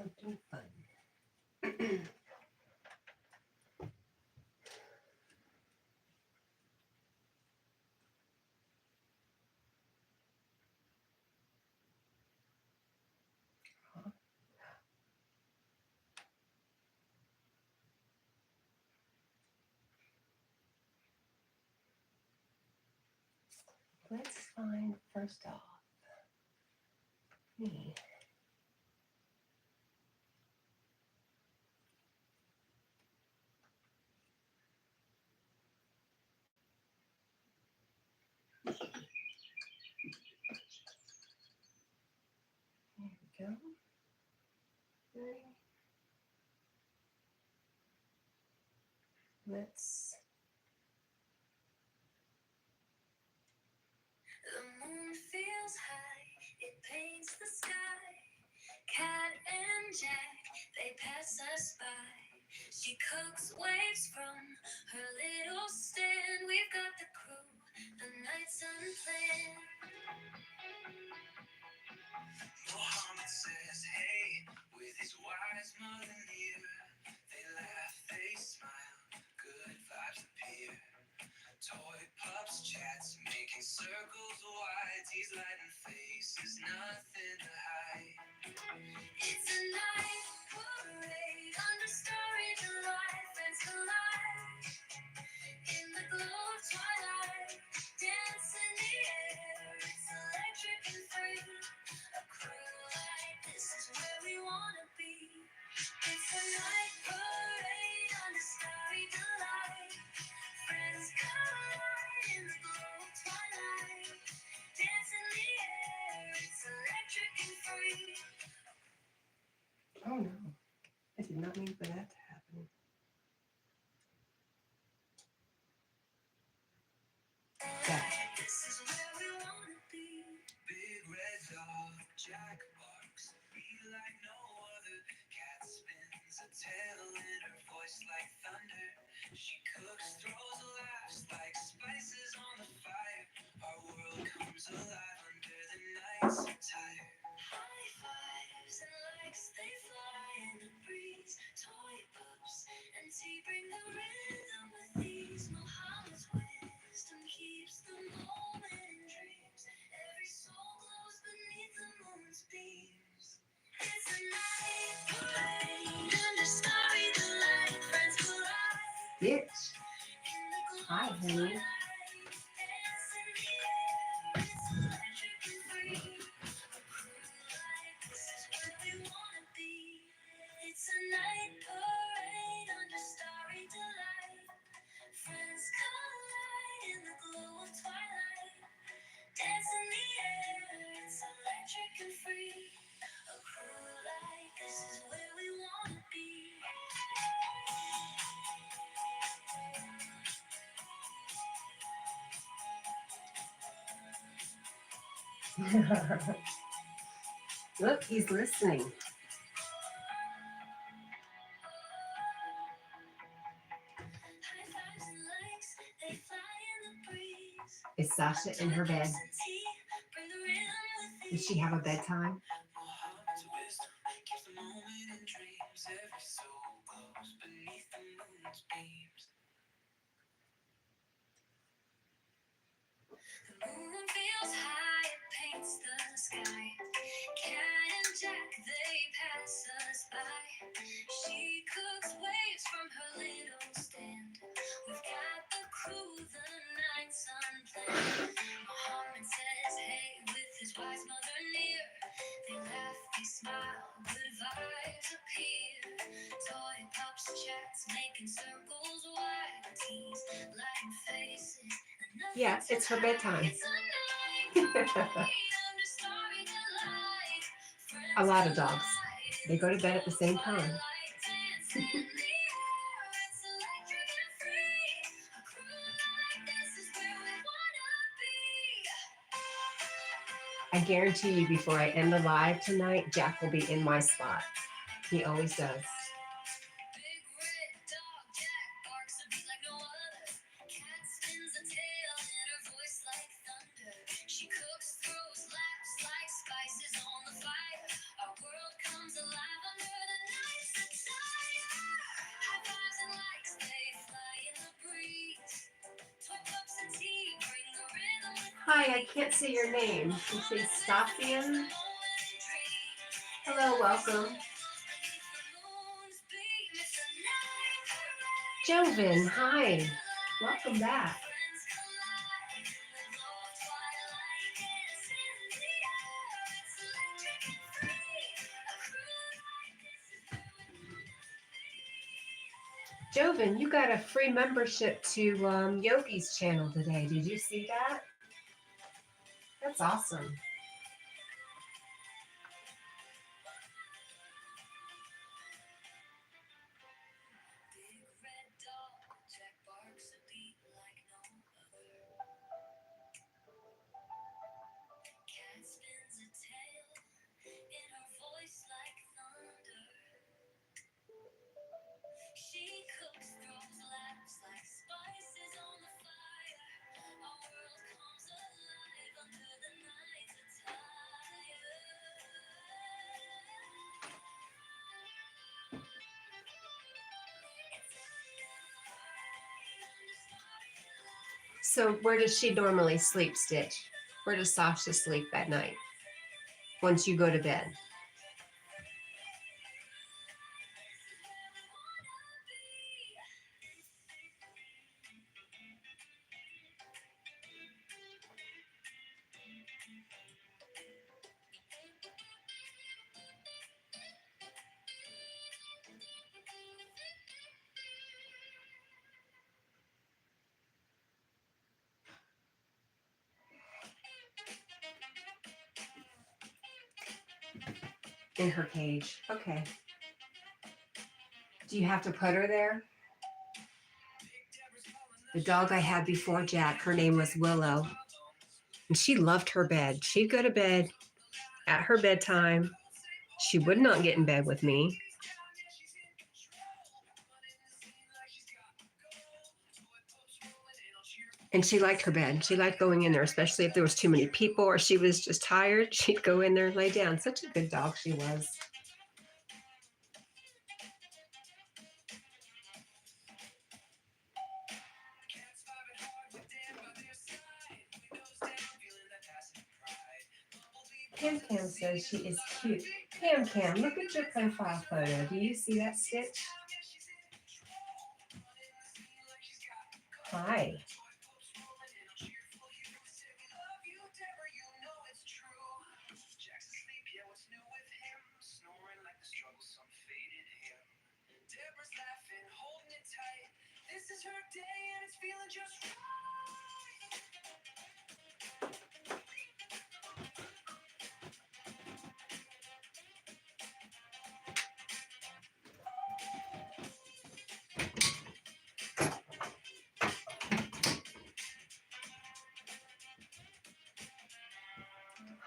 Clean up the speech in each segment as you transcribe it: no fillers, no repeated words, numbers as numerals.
something fun. Let's find first off me. There we go. Let's. The moon feels high, it paints the sky. Cat and Jack, they pass us by. She cooks waves from her little stand. We've got the crew, the night's unplanned. Mohammed says, hey, with his wise mother near. They laugh, they smile, good vibes appear. Toy pups chats, making circles wide. He's lighting faces, nothing to hide. It's a night parade under starry delight. Friends collide in the glow of twilight. Dance in the air, it's electric and free. A crew like this is where we wanna be. It's a night parade under starry delight. Friends collide in the glow of twilight. Dance in the air, it's electric and free. Oh no, I did not mean for that to happen. This is where we wanna be. Big red dog, Jack barks, beat like no other. Cat spins a tail in her voice like thunder. She cooks, throws laughs like spices on the fire. Our world comes alive under the night's attire. High fives and likes, they fly in the breeze. Toy pups and tea bring the rhythm with these. Mohammed's wisdom keeps the moment in dreams. Every soul glows beneath the moon's beams. It's a night parade under starry delight. Friends collide Bitch. in the glow Hi, of honey. twilight. Dance in the air, it's electric and free. A crew like this is where we wanna be. It's a night parade under starry delight. Friends collide in the glow of twilight. Dance in the air, it's electric and free. A crew like this is where we wanna be. Look, he's listening. High fives and likes, they fly in the breeze. Is Sasha in her bed? Bring the rhythm with Does she have a bedtime? Mohammed's wisdom keeps the moment in dreams. Every soul glows beneath the moon's beams. The moon feels high, it paints the sky. Cat and Jack, they pass us by. She cooks waves from her little stand. We've got the crew, the night's unplanned. Mohammed says, hey, with his wise mother near. They laugh, they smile, good vibes appear. Toy pups chats, making circles wide. Tease, lighting faces. Yeah, it's her bedtime. It's a night parade under starry delight. A lot of dogs. They go to bed at the same time. Dance in the air, it's electric and free. A crew like this is where we wanna be. I guarantee you before I end the live tonight, Jack will be in my spot. He always does. Big red dog, Jack barks a beat like no other. Cat spins a tail in her voice like thunder. She cooks, throws laughs like spices on the fire. Our world comes alive under Hi, I can't see your name. You say Stophian? Hello, welcome. Joven, hi. Welcome back. Joven, you got a free membership to Yogi's channel today. Did you see that? That's awesome. So where does she normally sleep, Stitch? Where does Sasha sleep at night once you go to bed? In her cage. Okay. Do you have to put her there? The dog I had before Jack, her name was Willow. And she loved her bed. She'd go to bed at her bedtime. She would not get in bed with me. And she liked her bed. She liked going in there, especially if there was too many people or she was just tired. She'd go in there and lay down. Such a good dog she was. Cam Cam says she is cute. Cam Cam, look at your profile photo. Do you see that, Stitch? Hi.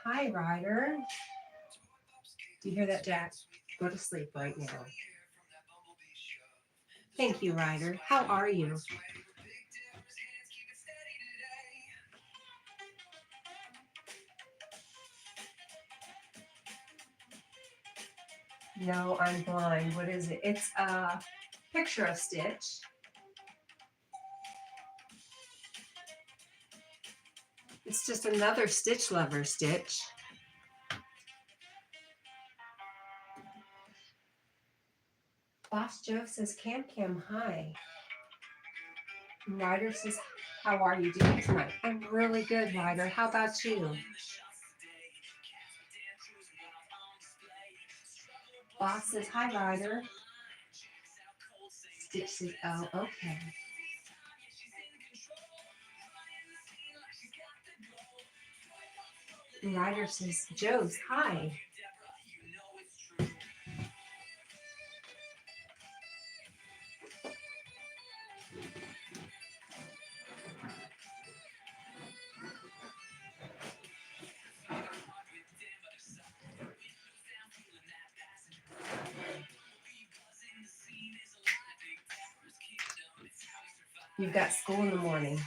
Hi, Ryder. Do you hear that, Jack? Go to sleep right now. Thank you, Ryder. How are you? No, I'm blind. What is it? It's a picture of Stitch. It's just another Stitch lover, Stitch. Boss Joe says, Cam Cam, hi. Ryder says, how are you doing tonight? I'm really good, Ryder. How about you? Boss says, hi, Ryder. Stitch says, oh, okay. Ryder says, Joe's, hi. You've got school in the morning.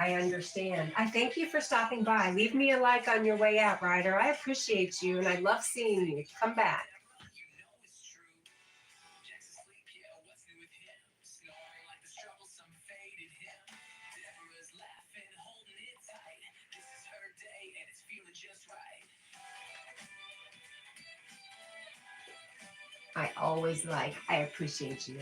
I understand. I thank you for stopping by. Leave me a like on your way out, Ryder. I appreciate you, and I love seeing you. Come back. I always like, I appreciate you.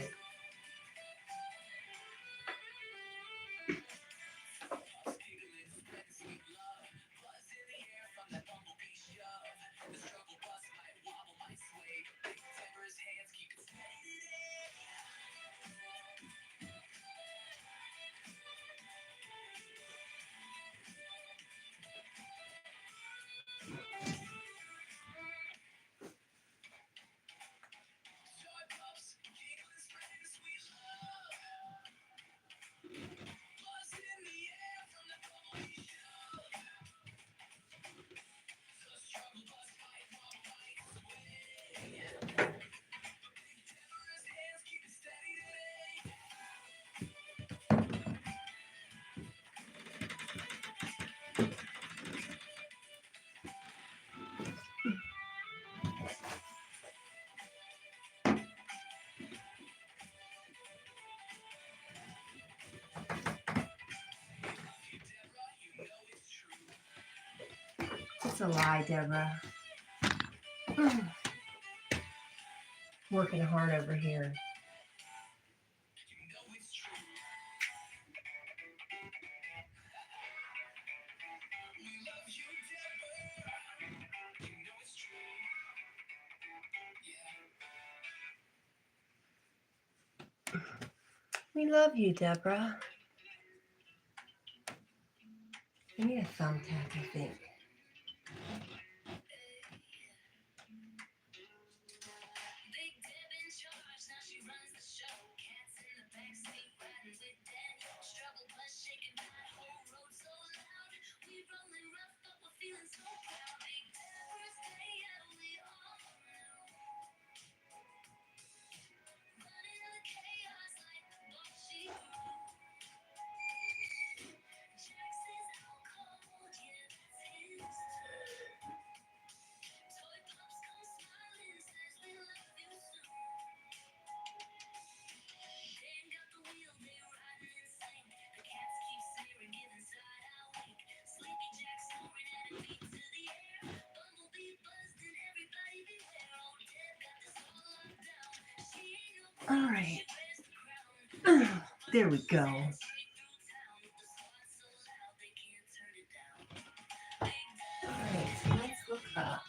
It's a lie, Deborah. Working hard over here. We love you, Deborah. I need a thumbtack, I think. All right. There we go. All right, so let's look up.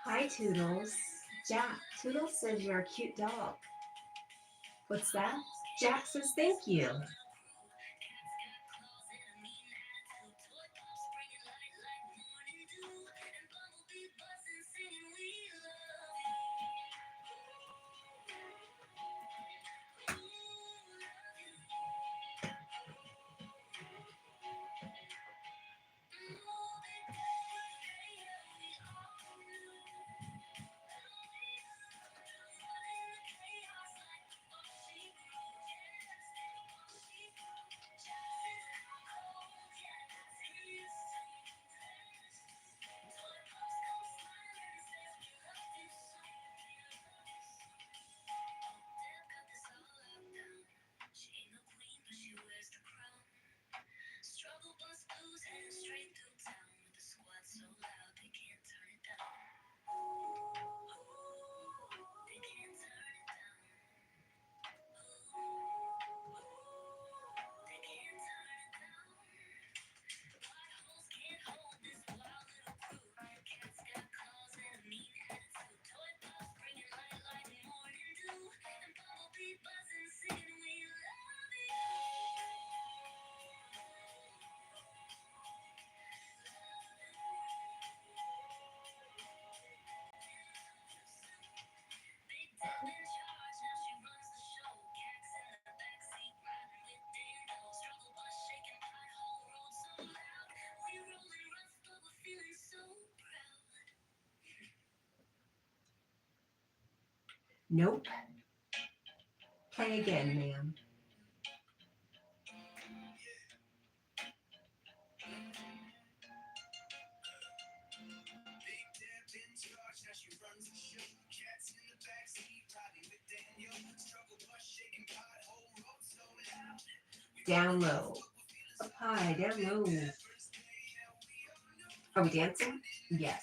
Hi, Toodles. Jack, Toodles says you're a cute dog. What's that? Jack says thank you. Nope. Play again, ma'am. Down low. Up high, down low. Are we dancing? Yes.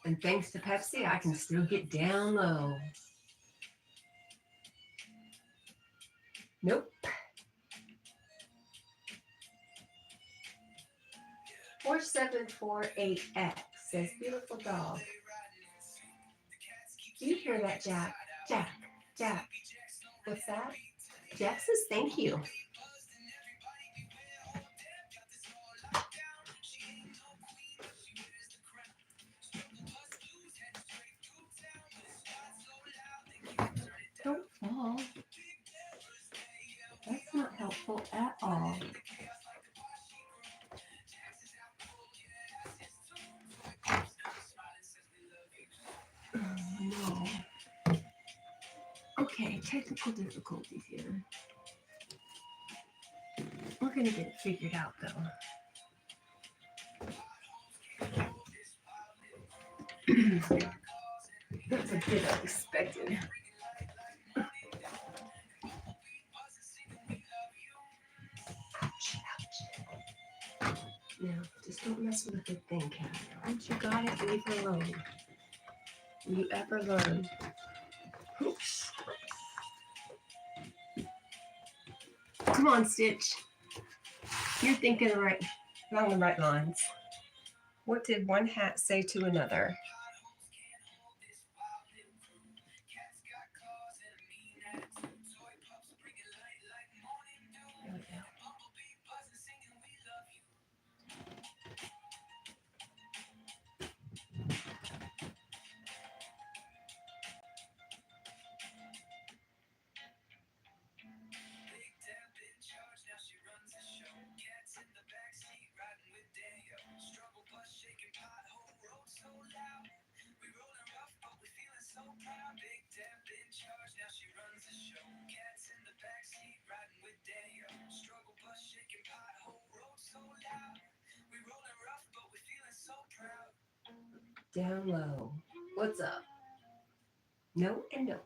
And thanks to Pepsi, I can still get down low. Nope. 4748X says beautiful dog. Do you hear that, Jack? Jack, Jack. What's that? Jack says thank you. Don't fall. That's not helpful at all. Oh, no. Okay, technical difficulties here. We're going to get it figured out, though. That's a bit unexpected. Ouch, ouch. Now, just don't mess with a good thing, Cat. Once you got it, leave it alone. Will you ever learn? Oops. Come on, Stitch. You're thinking along the right lines. What did one hat say to another? There we go. Down low. What's up? No and no.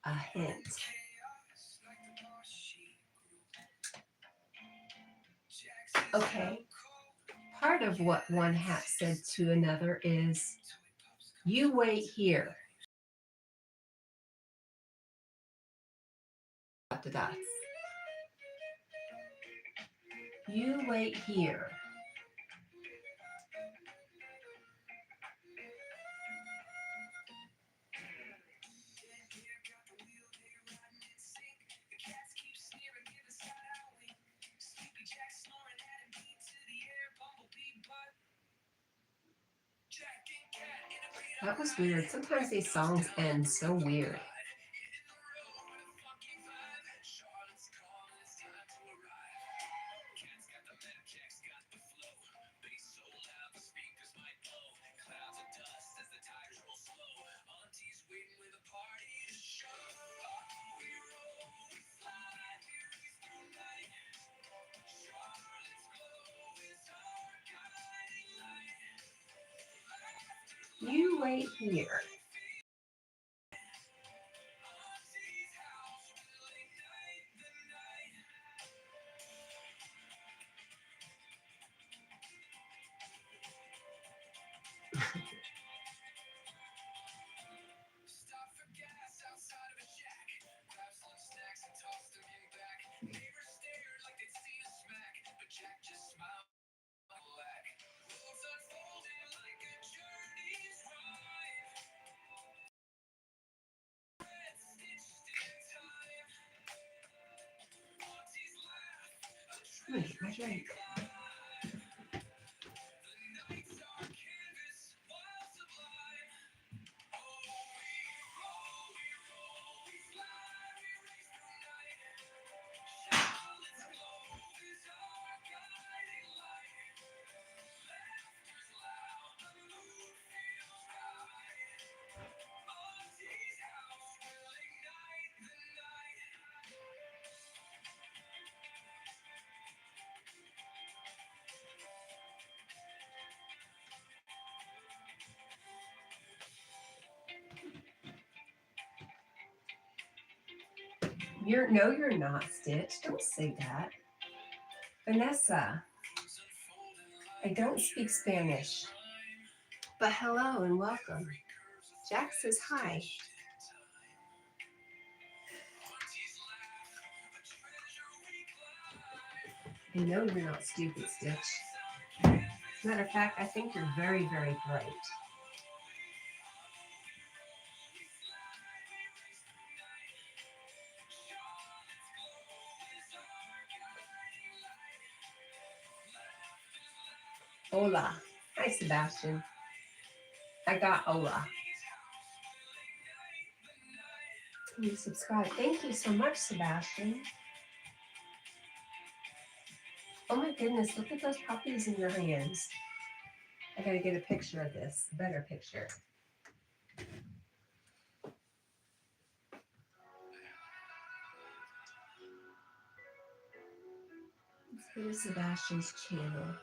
A hint. Okay. Part of what one hat said to another is, you wait here. The dots. You wait here. That was weird. Sometimes these songs end so weird. You wait here. Wait, my drink. You're not, Stitch. Don't say that. Vanessa, I don't speak Spanish. But hello and welcome. Jack says hi. I know you're not stupid, Stitch. Matter of fact, I think you're very, very bright. Hola. Hi, Sebastian. I got hola. You subscribe. Thank you so much, Sebastian. Oh my goodness, look at those puppies in your hands. I gotta get a picture of this, a better picture. Let's go to Sebastian's channel.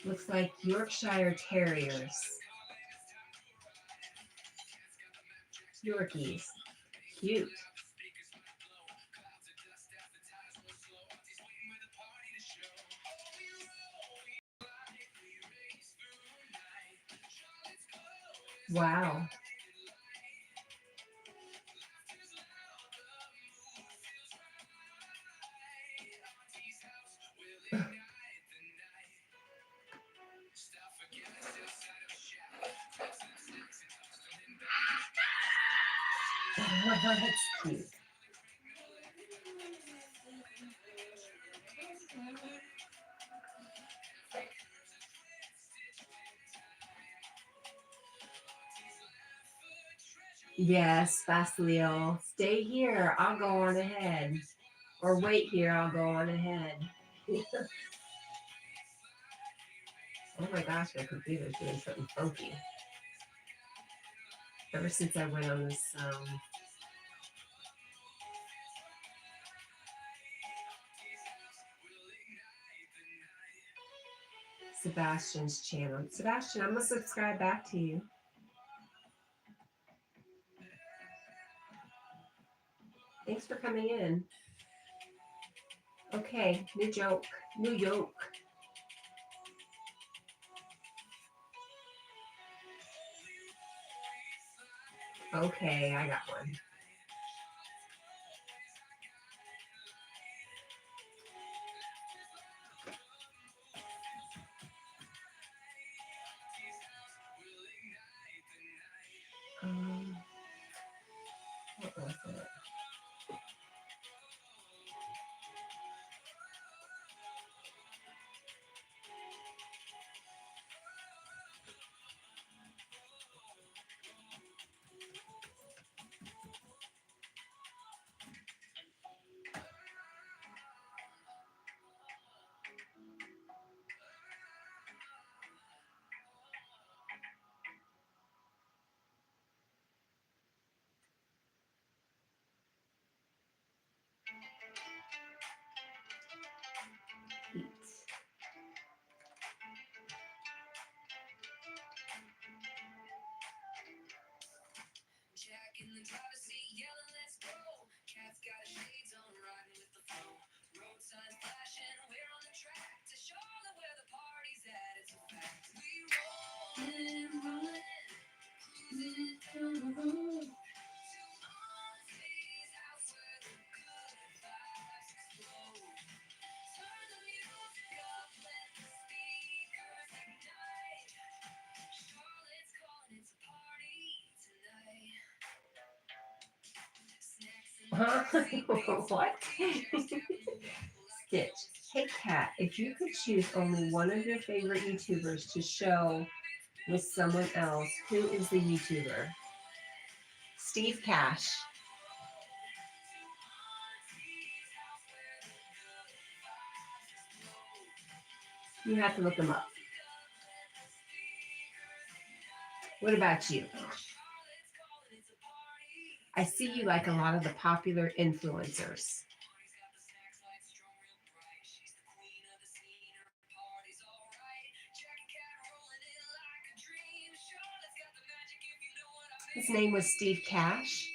Looks like Yorkshire Terriers. Yorkies. Cute. Wow. That's cute. Yes, Basilio. Stay here. I'll go on ahead. Or wait here. I'll go on ahead. Oh my gosh, my computer's doing something funky. Ever since I went on this Sebastian's channel. Sebastian, I'm gonna subscribe back to you. Thanks for coming in. Okay, new joke. New yoke. Okay, I got one. What was it? Jack in the driver's seat yelling, let's go. Cat's got his shades on, riding with the flow. Road signs flashing, we're on the track to Charlotte where the party's at. It's a fact. We rollin', rollin', cruising down the road. To Auntie's house where the good vibes explode. Turn the music up, let the speakers ignite. Charlotte's calling, it's a party tonight. What? Stitch. Hey Cat, if you could choose only one of your favorite YouTubers to show with someone else, who is the YouTuber? Steve Cash. You have to look him up. What about you? I see you like a lot of the popular influencers. His name was Steve Cash.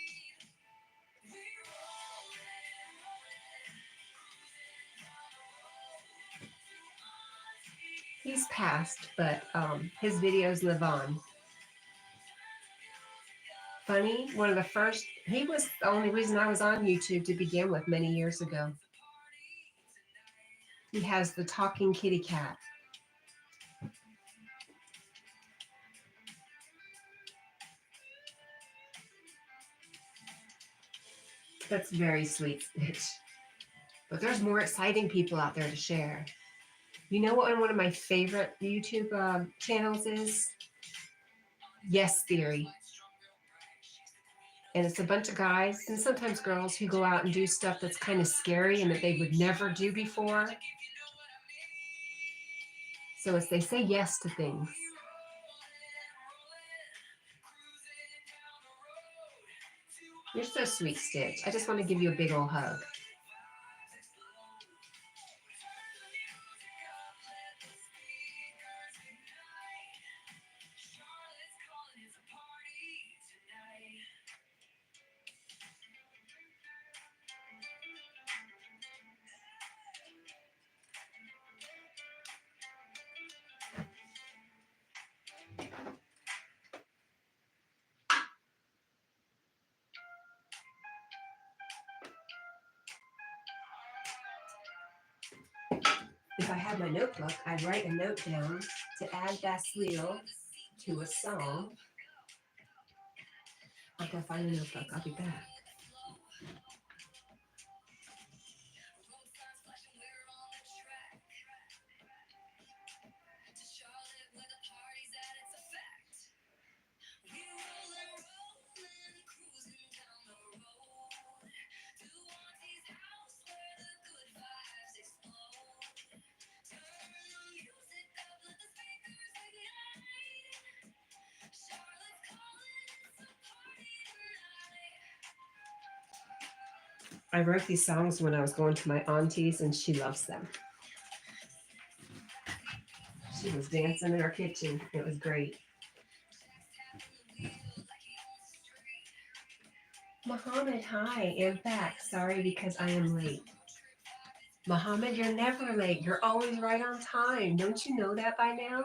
He's passed, but his videos live on. Funny, one of the first, he was the only reason I was on YouTube to begin with many years ago. He has the talking kitty cat. That's very sweet, Stitch. But there's more exciting people out there to share. You know what one of my favorite YouTube channels is? Yes Theory. And it's a bunch of guys and sometimes girls who go out and do stuff that's kind of scary and that they would never do before. So as they say yes to things. You're so sweet, Stitch. I just want to give you a big old hug. If I had my notebook, I'd write a note down to add Basilio to a song. I'll go find a notebook. I'll be back. I wrote these songs when I was going to my auntie's, and she loves them. She was dancing in her kitchen. It was great. Mohammed, hi. I'm back. Sorry because I am late. Mohammed, you're never late. You're always right on time. Don't you know that by now?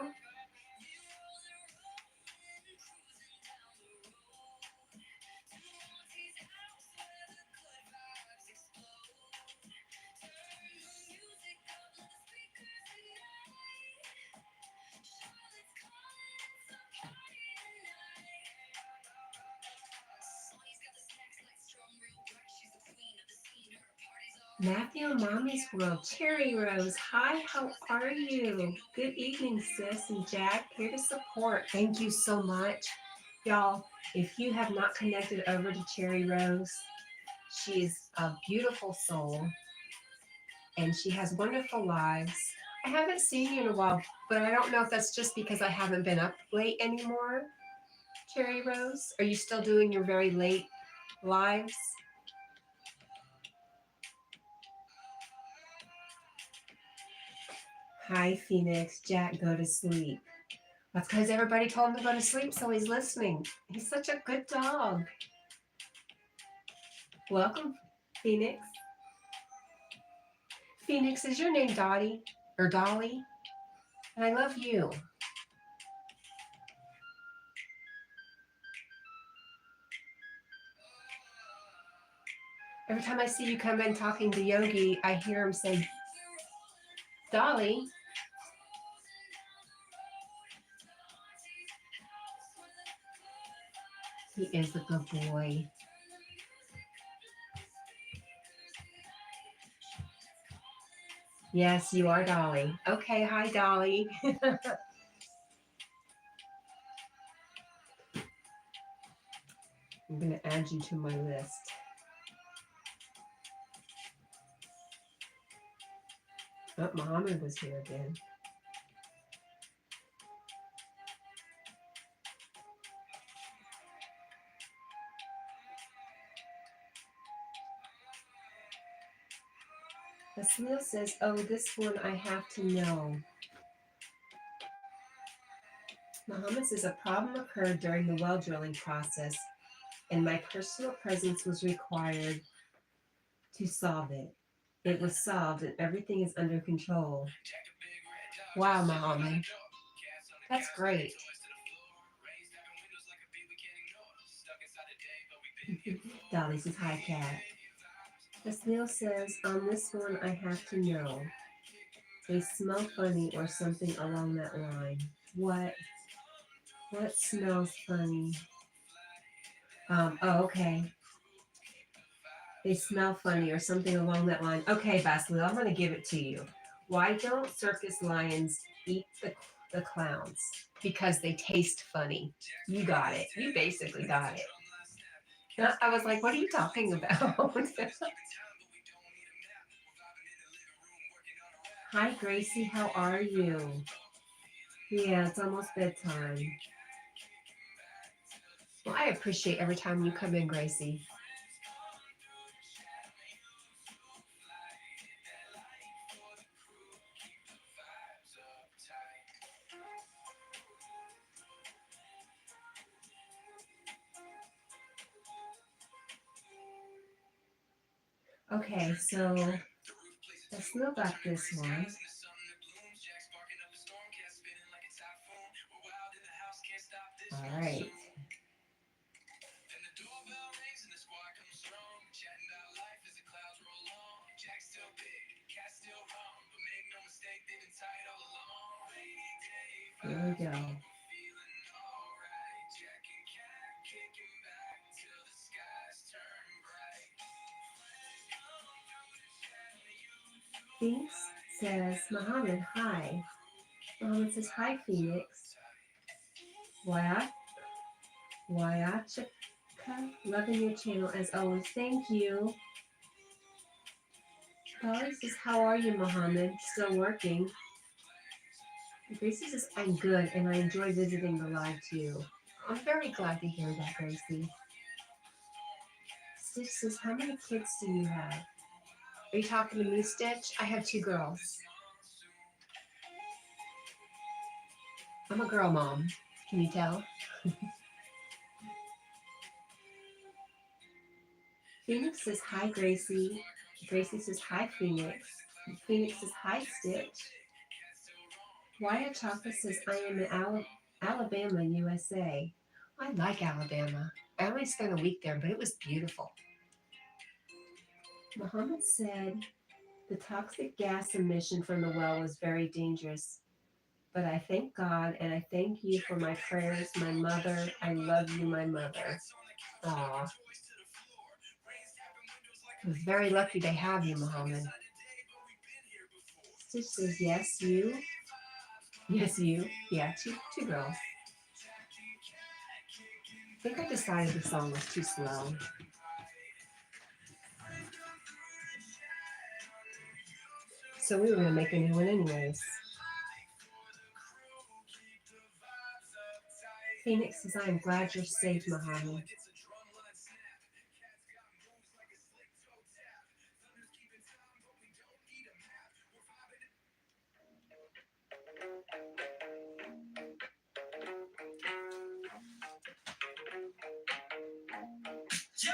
Matthew, Mommy's World. Cherry Rose, hi, how are you? Good evening, sis and Jack, here to support. Thank you so much. Y'all, if you have not connected over to Cherry Rose, she is a beautiful soul and she has wonderful lives. I haven't seen you in a while, but I don't know if that's just because I haven't been up late anymore. Cherry Rose, are you still doing your very late lives? Hi, Phoenix. Jack, go to sleep. That's because everybody told him to go to sleep, so he's listening. He's such a good dog. Welcome, Phoenix. Phoenix, is your name Dottie or Dolly? And I love you. Every time I see you come in talking to Yogi, I hear him say, Dolly. He is a good boy. Yes, you are Dolly. Okay, hi, Dolly. I'm going to add you to my list. Oh, Muhammad was here again. Basil says, oh, this one I have to know. Muhammad says a problem occurred during the well drilling process, and my personal presence was required to solve it. It was solved, and everything is under control. Wow, Muhammad. That's great. Dolly says, hi, Cat. Esnil says, on this one, I have to know. They smell funny or something along that line. What? What smells funny? Oh, okay. They smell funny or something along that line. Okay, Basil, I'm going to give it to you. Why don't circus lions eat the clowns? Because they taste funny. You got it. You basically got it. I was like, what are you talking about? Hi, Gracie. How are you? Yeah, it's almost bedtime. Well, I appreciate every time you come in, Gracie. Okay, so let's look at this one. All right. Here we go. Phoenix says, Muhammad, hi. Muhammad says, hi, Phoenix. Wayachaka, loving your channel as always. Thank you. Polly says, how are you, Muhammad? Still working. Gracie says, I'm good, and I enjoy visiting the live too. I'm very glad to hear that, Gracie. Stitch says, how many kids do you have? Are you talking to me, Stitch? I have 2 girls. I'm a girl mom. Can you tell? Phoenix says, hi, Gracie. Gracie says, hi, Phoenix. Phoenix says, hi, Stitch. Wyatt Chocolate says, I am in Alabama, USA. I like Alabama. I only spent a week there, but it was beautiful. Muhammad said, the toxic gas emission from the well was very dangerous. But I thank God and I thank you for my prayers, my mother. I love you, my mother. Aw. I was very lucky to have you, Muhammad. Stitch says, yes, you. Yes, you. Yeah, two girls. I think I decided the song was too slow. So we were going to make a new one anyways. Phoenix says, I am glad you're safe, Muhammad. Yo,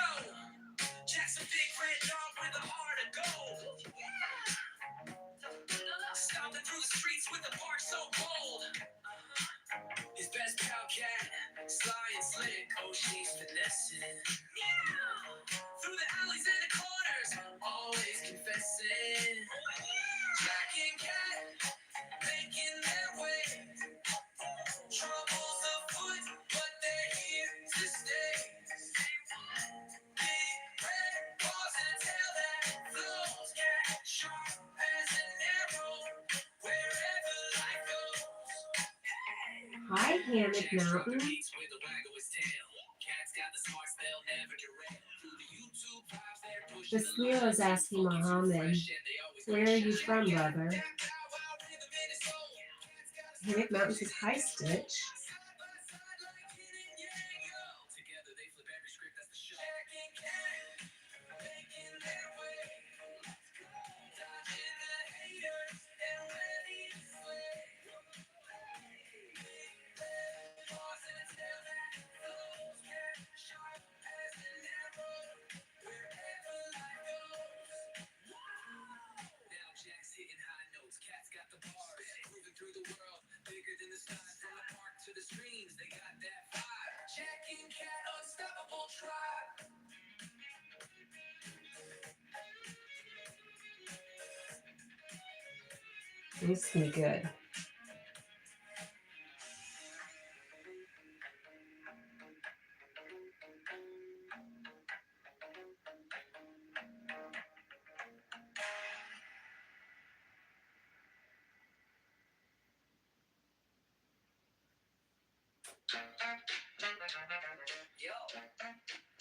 Jack's a big red dog with a heart of gold. Stomping through the streets with a bark so bold. His best pal Cat, sly and slick, oh she's finessing. Through the alleys and the corners, always confessing. Jack and Cat making their way. Troubles afoot, but they're here to stay. Big red paws and a tail that flows. Cat sharp as an arrow, wherever life goes. Hi, Hammock Mountain. The snail is asking Muhammad, where are you from, brother? Hammock Mountain says, hi, Stitch. This is gonna be good.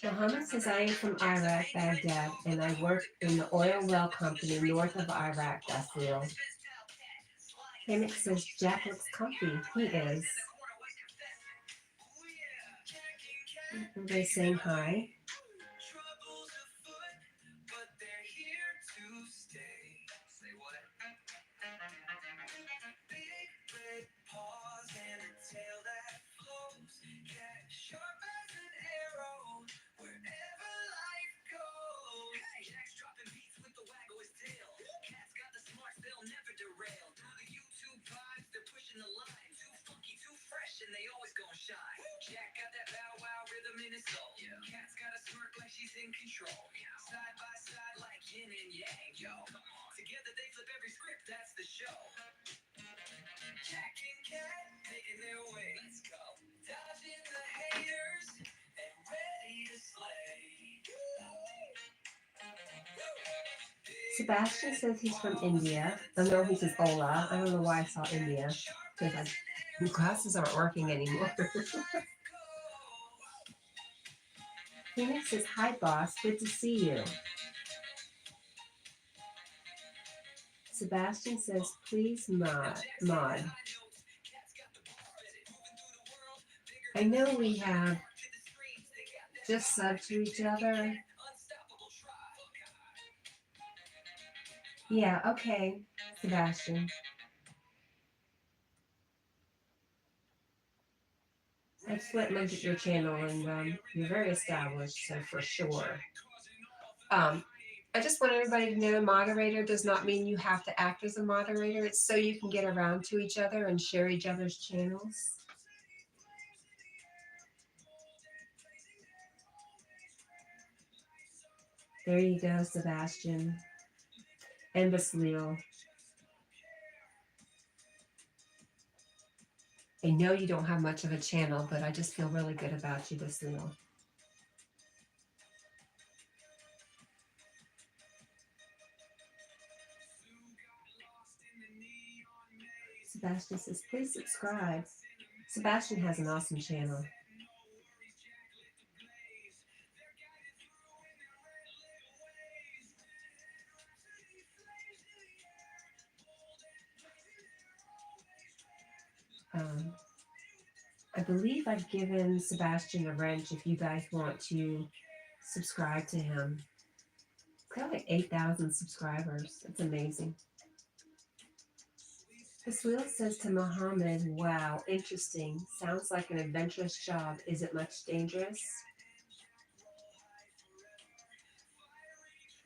Mohammed says, I am from Iraq, Baghdad, and I work in the oil well company north of Iraq. That's real. Hammock says, Jack looks comfy. He is. Everybody's saying hi. Troubles afoot, but they're here to stay. Say what? Big red paws and a tail that flows. Cat sharp as an arrow, wherever life goes. Hey, Jack's dropping beats with the wag of his tail. Cat's got the smarts, they'll never derail. Through the YouTube vibes, they're pushing the line. Too funky, too fresh, and they always gonna shine. Jack got that bow wow rhythm in his soul. Yeah. Cat's got a smirk like she's in control. Side by side like yin and yang, yo. Together they flip every script, that's the show. Jack and Cat making their way. Let's go. Dodging the haters and ready to slay. Sebastian says he's from India. Oh no, he says Ola. I don't know why I saw India. Because my glasses aren't working anymore. Phoenix says, hi boss, good to see you. Sebastian says, please mod. I know we have just subbed to each other. Yeah, okay, Sebastian. I just went and looked at your channel and you're very established, so for sure. I just want everybody to know moderator does not mean you have to act as a moderator. It's so you can get around to each other and share each other's channels. There you go, Sebastian. And Baslil. I know you don't have much of a channel, but I just feel really good about you, Baslil. Sebastian says, please subscribe. Sebastian has an awesome channel. I believe I've given Sebastian a wrench if you guys want to subscribe to him. He's got like 8,000 subscribers. That's amazing. This wheel says to Mohammed, wow, interesting. Sounds like an adventurous job. Is it much dangerous?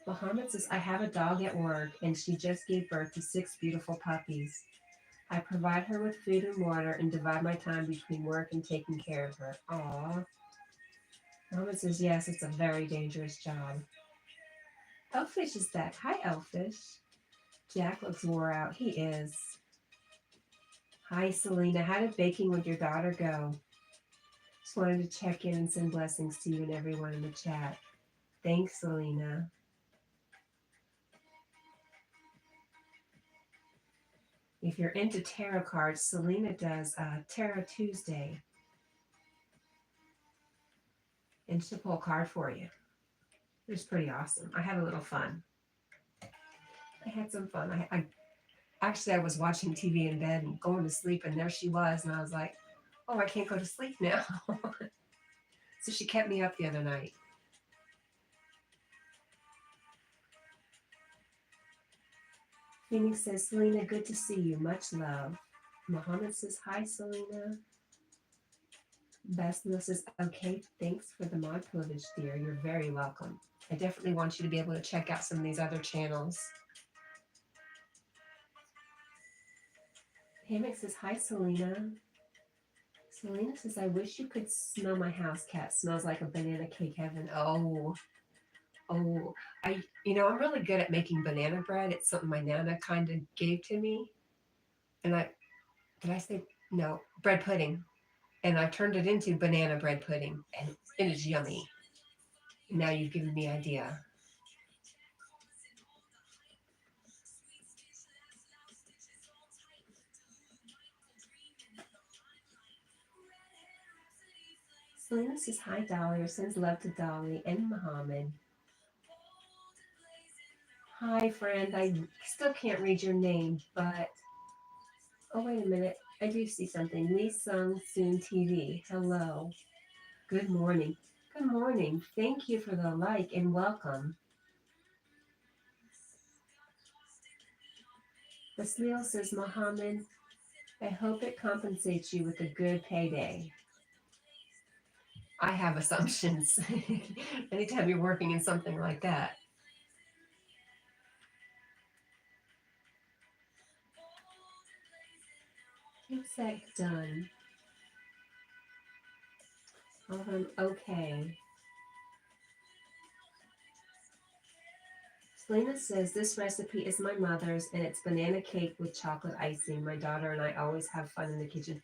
Mohammed says, I have a dog at work and she just gave birth to 6 beautiful puppies. I provide her with food and water and divide my time between work and taking care of her. Aww. Mohammed says, yes, it's a very dangerous job. Elfish is back. Hi, Elfish. Jack looks wore out. He is. Hi, Selena. How did baking with your daughter go? Just wanted to check in and send blessings to you and everyone in the chat. Thanks, Selena. If you're into tarot cards, Selena does Tarot Tuesday. And she'll pull a card for you. It's pretty awesome. I had a little fun. I had some fun. I was watching TV in bed and going to sleep, and there she was, and I was like, oh, I can't go to sleep now. So she kept me up the other night. Phoenix says, Selena, good to see you. Much love. Mohammed says, hi, Selena. Basma says, okay, thanks for the mod privilege, dear. You're very welcome. I definitely want you to be able to check out some of these other channels. Hammock says, hi, Selena. Selena says, I wish you could smell my house cat. Smells like a banana cake heaven. Oh, I'm really good at making banana bread. It's something my Nana kind of gave to me. And did I say no? Bread pudding. And I turned it into banana bread pudding, and it is yummy. Now you've given me idea. Selena says hi, Dolly, or sends love to Dolly and Muhammad. Hi, friend. I still can't read your name, but oh, wait a minute. I do see something. Lee Sung Soon TV. Hello. Good morning. Good morning. Thank you for the like and welcome. Basleel says, Mohammed, I hope it compensates you with a good payday. I have assumptions. Anytime you're working in something like that. Insect done. Okay. Selena says this recipe is my mother's and it's banana cake with chocolate icing. My daughter and I always have fun in the kitchen.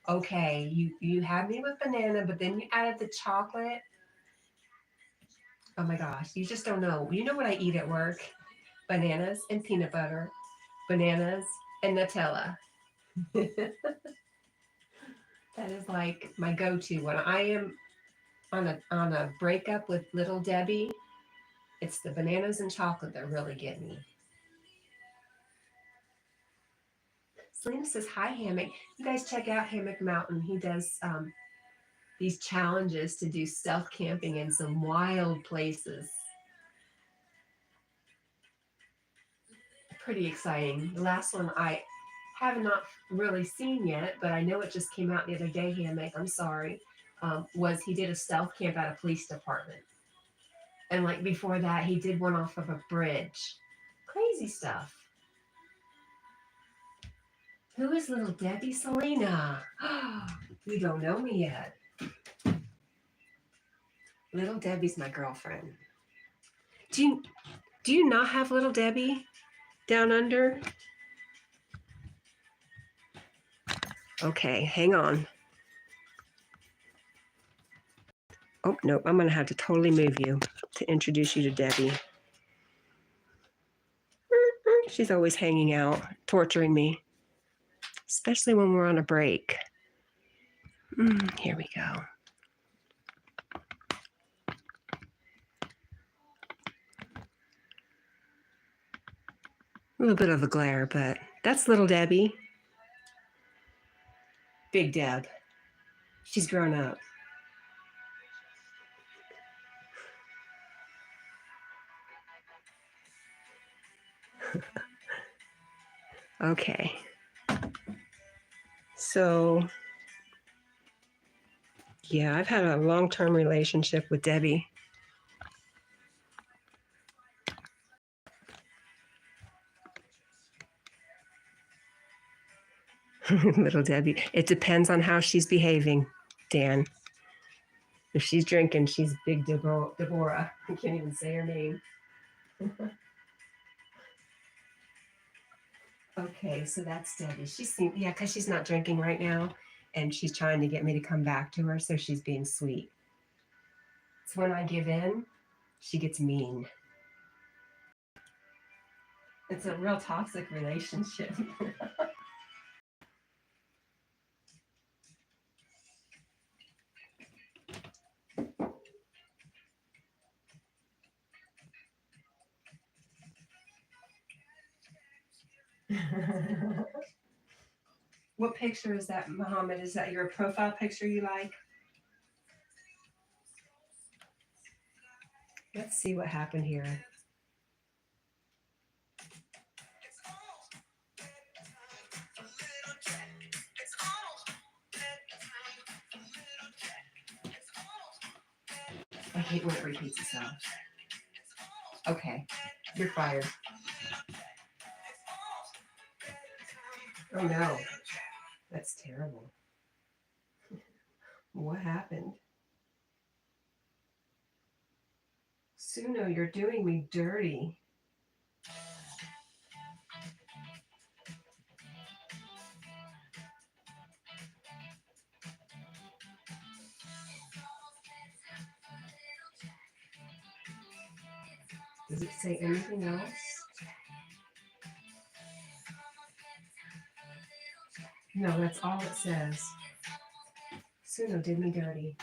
Okay, you had me with banana, but then you added the chocolate. Oh my gosh, you just don't know. You know what I eat at work? Bananas and peanut butter, bananas and Nutella. That is like my go-to when I am on a breakup with Little Debbie. It's the bananas and chocolate that really get me. Selena says, hi, Hammock. You guys check out Hammock Mountain. He does these challenges to do stealth camping in some wild places. Pretty exciting. The last one I have not really seen yet, but I know it just came out the other day, Hammock. I'm sorry. Was he did a stealth camp at a police department. And like before that, he did one off of a bridge. Crazy stuff. Who is little Debbie Selena? You don't know me yet. Little Debbie's my girlfriend. Do you not have little Debbie down under? Okay, hang on. Oh, nope, I'm going to have to totally move you to introduce you to Debbie. She's always hanging out, torturing me, especially when we're on a break. Here we go. A little bit of a glare, but that's little Debbie. Big Deb. She's grown up. Okay. So, yeah, I've had a long-term relationship with Debbie. Little Debbie. It depends on how she's behaving, Dan. If she's drinking, she's big Deborah. I can't even say her name. Okay, so that's Debbie. Yeah, because she's not drinking right now, and she's trying to get me to come back to her, so she's being sweet. It's when I give in, she gets mean. It's a real toxic relationship. What picture is that, Muhammad? Is that your profile picture you like? Let's see what happened here. I hate when it repeats itself. Okay, you're fired. Oh no, that's terrible. What happened? Suno, you're doing me dirty. Does it say anything else? No, that's all it says. Suno did me dirty.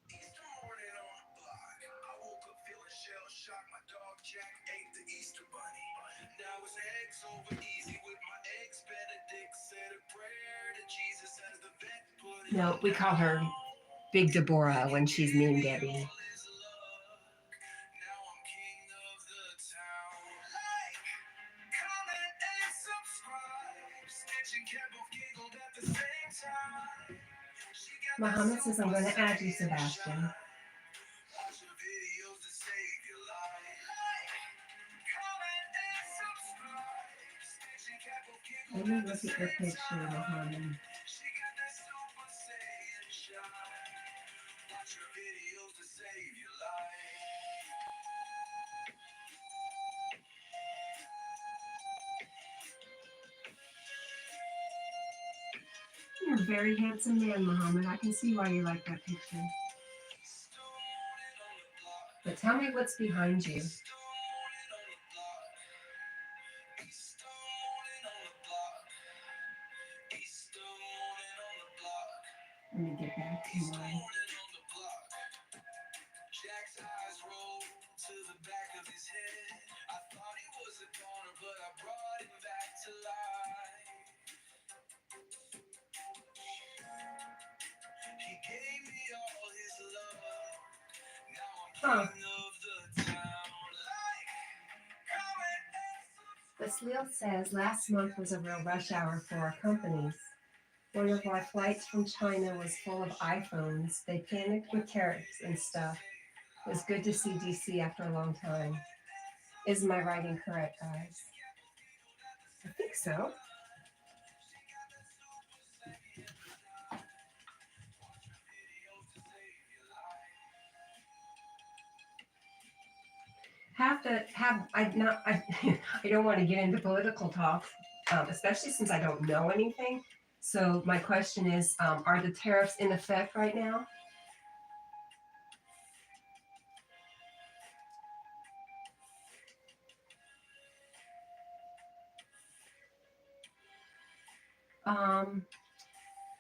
Easter morning on the block. I woke up feeling shell shocked. My dog Jack ate the Easter bunny. Now it's eggs over easy with my eggs Benedict. Said a prayer to Jesus as the vet put it No, we call her Big Deborah when she's mean Debbie. all his luck. Now I'm king of the town. Like, comment, and subscribe. Stitch and Cat both giggled at the same time. She got that Muhammad says I'm going to super add you, Saiyan Sebastian. shine. Watch your videos to save your life. Like, comment, and subscribe. Stitch and Cat both giggled Let me at the look at your same picture, time. Muhammad. She got that super Saiyan shine. Watch your videos to save your life. You're a very handsome man, Muhammad. I can see why you like that picture. But tell me what's behind you. Let me get back to mine. Jack's eyes rolled to the back of his head. I thought he was a goner, but I brought him back to life. He gave me all his love. Now I'm king of the town. Like, comment, and But Sleel says last month was a real rush hour for our companies. One of our flights from China was full of iPhones. They panicked with tariffs and stuff. It was good to see DC after a long time. Is my writing correct, guys? I think so. I don't want to get into political talk, especially since I don't know anything. So my question is, are the tariffs in effect right now?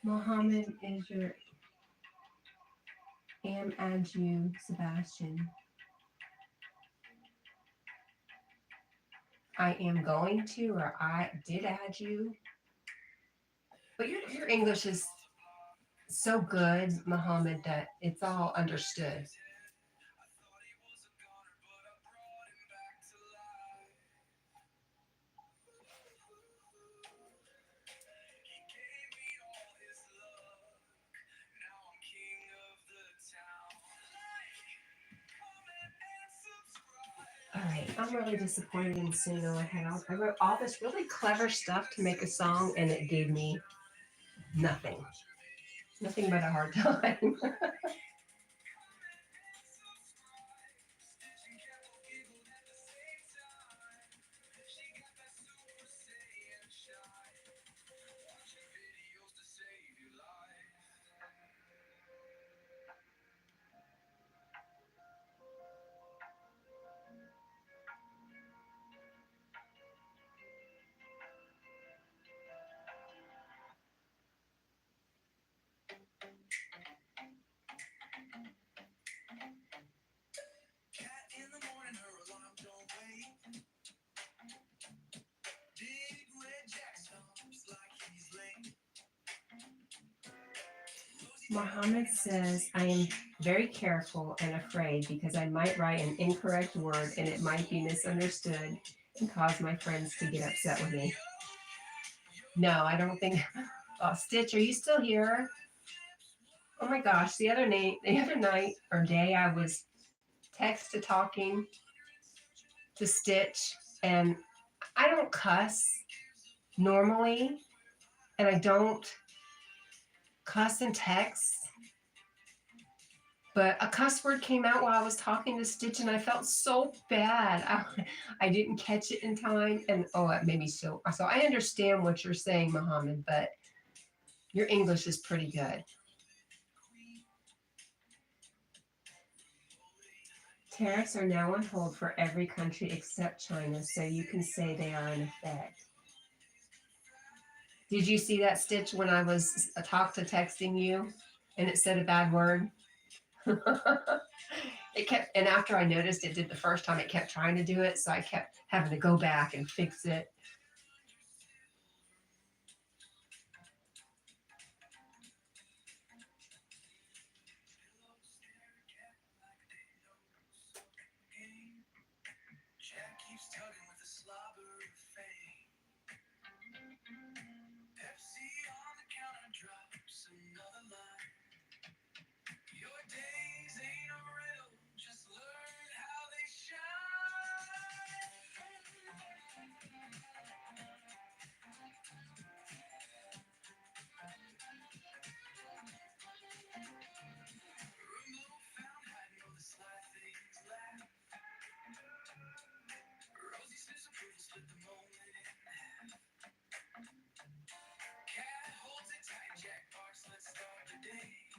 Mohammed is your am add you, Sebastian. I am going to, or I did add you. But your English is so good, Mohammed, that it's all understood. All right, I'm really disappointed in Suno ahead. I wrote all this really clever stuff to make a song, and it gave me nothing. Nothing but a hard time. Cat in the morning, her alarm don't wait. Big red Jack stops like he's late. Mohammed says, I am very careful and afraid because I might write an incorrect word and it might be misunderstood and cause my friends to get upset with me. No, I don't think. Oh, Stitch, are you still here? Oh my gosh, the other night or day, I was text to talking to Stitch, and I don't cuss normally, and I don't cuss in text. But a cuss word came out while I was talking to Stitch, and I felt so bad. I didn't catch it in time, and it made me so. So I understand what you're saying, Mohammed, but your English is pretty good. Tariffs are now on hold for every country except China, so you can say they are in effect. Did you see that, Stitch, when I was texting you and it said a bad word? It kept, and after I noticed it did the first time, it kept trying to do it, so I kept having to go back and fix it. Jack keeps tugging with a slobber of fame. Pepsi on the counter drops another line. Your days ain't a riddle, just learn how they shine. Remote found hiding all the sly things laugh. Rosie sniffs approval, split the moment in half. Cat holds it tight, Jack barks, let's start the day.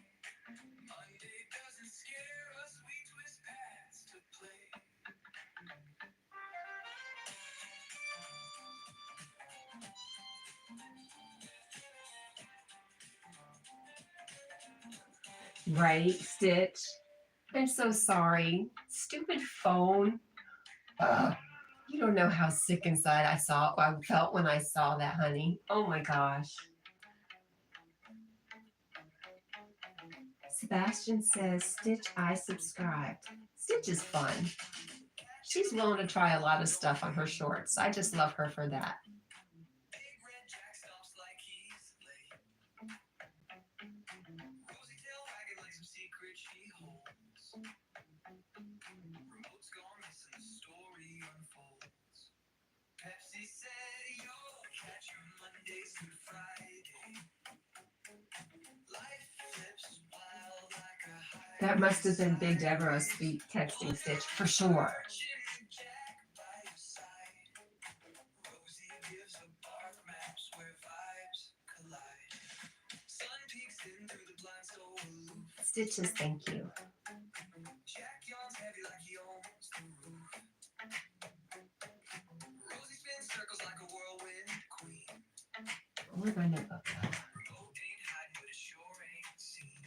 Monday doesn't scare us, we twist paths to play. Right, Stitch? I'm so sorry. Stupid phone. Ugh. You don't know how sick inside I felt when I saw that, honey. Oh my gosh. Sebastian says, Stitch, I subscribed. Stitch is fun. She's willing to try a lot of stuff on her shorts. I just love her for that. Big red Jack stomps like he's late. Rosie tail wagging like some secret she holds. Remote's gone missing, the story unfolds. Pepsi said, yo, catch your Mondays through Friday. Life flips wild like a high. That must have been Big Deborah texting Stitch for sure. Jack by your side. Rosie gives a bark maps where vibes collide. Sun peeks in through the blind, so aloof. Stitches, thank you. Jack yawns heavy like he owns the roof. Rosie spins circles like a whirlwind queen. Where'd my notebook go? Remote ain't hiding, but it sure ain't seen.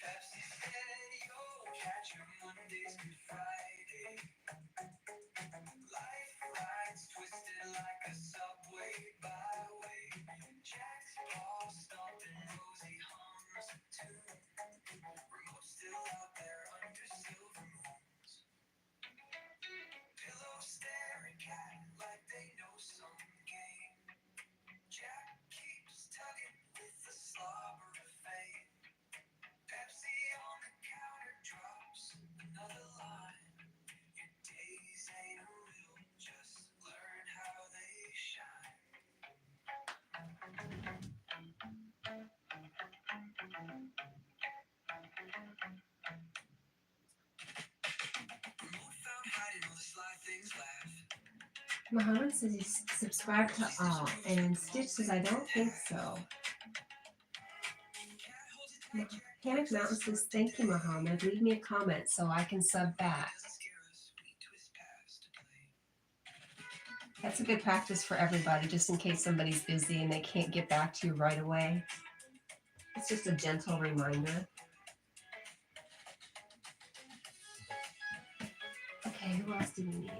Pepsi said, yo, catch your Mondays through Friday. Life rides twisted like a subway byway. Jack's paw stomping, Rosie hums a tune. Remote still out there under silver moons. Pillows stare at Cat like they know some game. Jack keeps tugging with the slobber of fame. Pepsi on the counter drops another line. Your days ain't a riddle, just learn how they shine. Remote found hiding all the sly things laugh. Muhammad says he's subscribed to all, and Stitch says I don't think so. Panic Mountain says, thank you, Muhammad. Leave me a comment so I can sub back. That's a good practice for everybody, just in case somebody's busy and they can't get back to you right away. It's just a gentle reminder. Okay, who else do we need?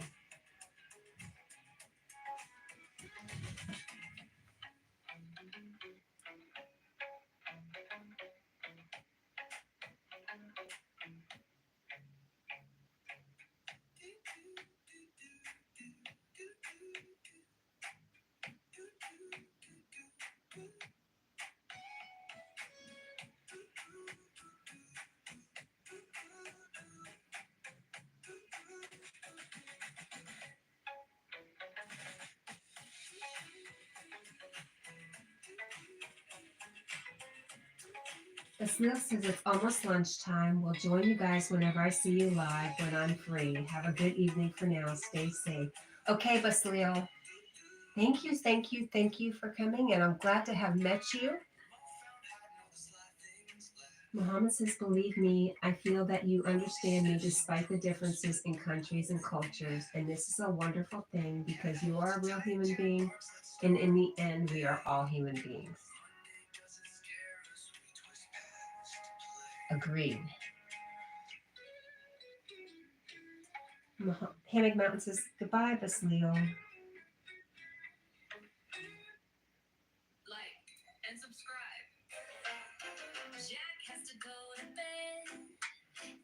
Basile says it's almost lunchtime. We'll join you guys whenever I see you live when I'm free. Have a good evening for now. Stay safe. Okay, Basile. Thank you, thank you, thank you for coming, and I'm glad to have met you. Muhammad says, believe me, I feel that you understand me despite the differences in countries and cultures. And this is a wonderful thing because you are a real human being. And in the end, we are all human beings. Agreed. Hammock Mountain says, goodbye, Basleel. Like and subscribe. Jack has to go to bed.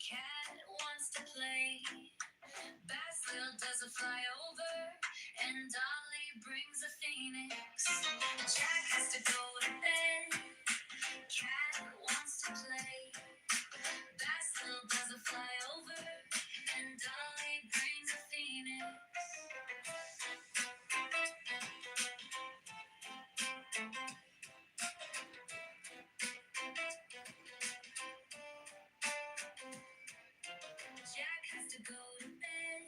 Cat wants to play. Basil does a flyover. And Dolly brings a phoenix. Jack has to go to bed. Cat wants to play. Basil does a flyover. And Dolly brings a phoenix. Jack has to go to bed.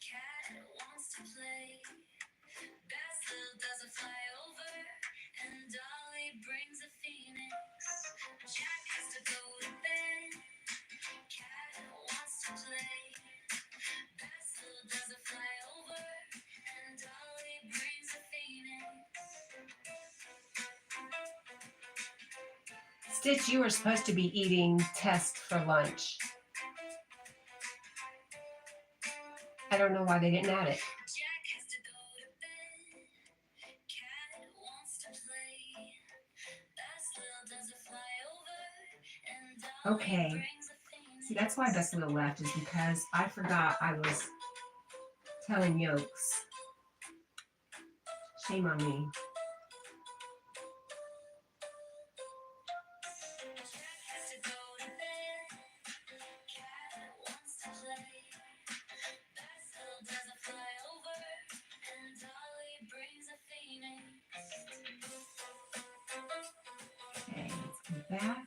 Cat wants to play. Basil does a flyover. And Dolly brings a phoenix. Jack has to go to bed. Cat wants to play. Basil does a flyover. And Dolly brings a phoenix. Stitch, you were supposed to be eating test for lunch. I don't know why they didn't add it. Jack has to go to bed. Cat wants to play. Basil does a flyover. And Dolly Okay. brings a phoenix. See, that's why Basleel left, is because I forgot I was telling yolks. Shame on me. Jack has to go to bed. Cat wants to play. Basil does a flyover. And Dolly brings a phoenix. Okay, let's go back.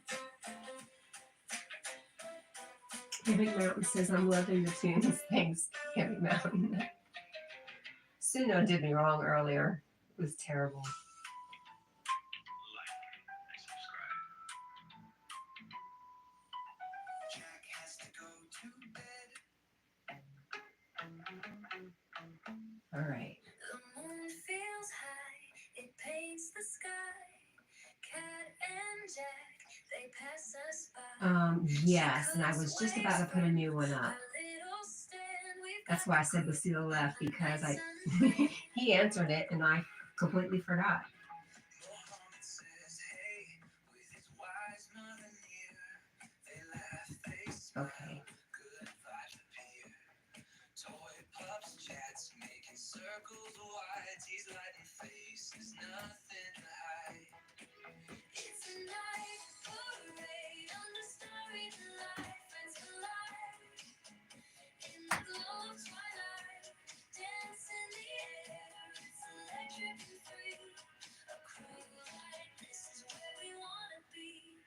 Hammock Mountain says, I'm loving the tunes. Thanks, Hammock Mountain. Suno did me wrong earlier. It was terrible. Jack has to go to bed. All right. The moon feels high, it paints the sky. Cat and Jack, they pass us by. Yes, and I was just about to put a new one up. That's why I said Basil left, because he answered it and I completely forgot. Mohammed says, hey, with his wise mother near. They laugh, they smile, Okay. good vibes appear. Toy pups chats, making circles wide. He's lighting faces, nothing to hide. It's a night parade under starry light. Friends collide in the glow of twilight. Dance in the air, it's electric and free. A crew like this is where we wanna be.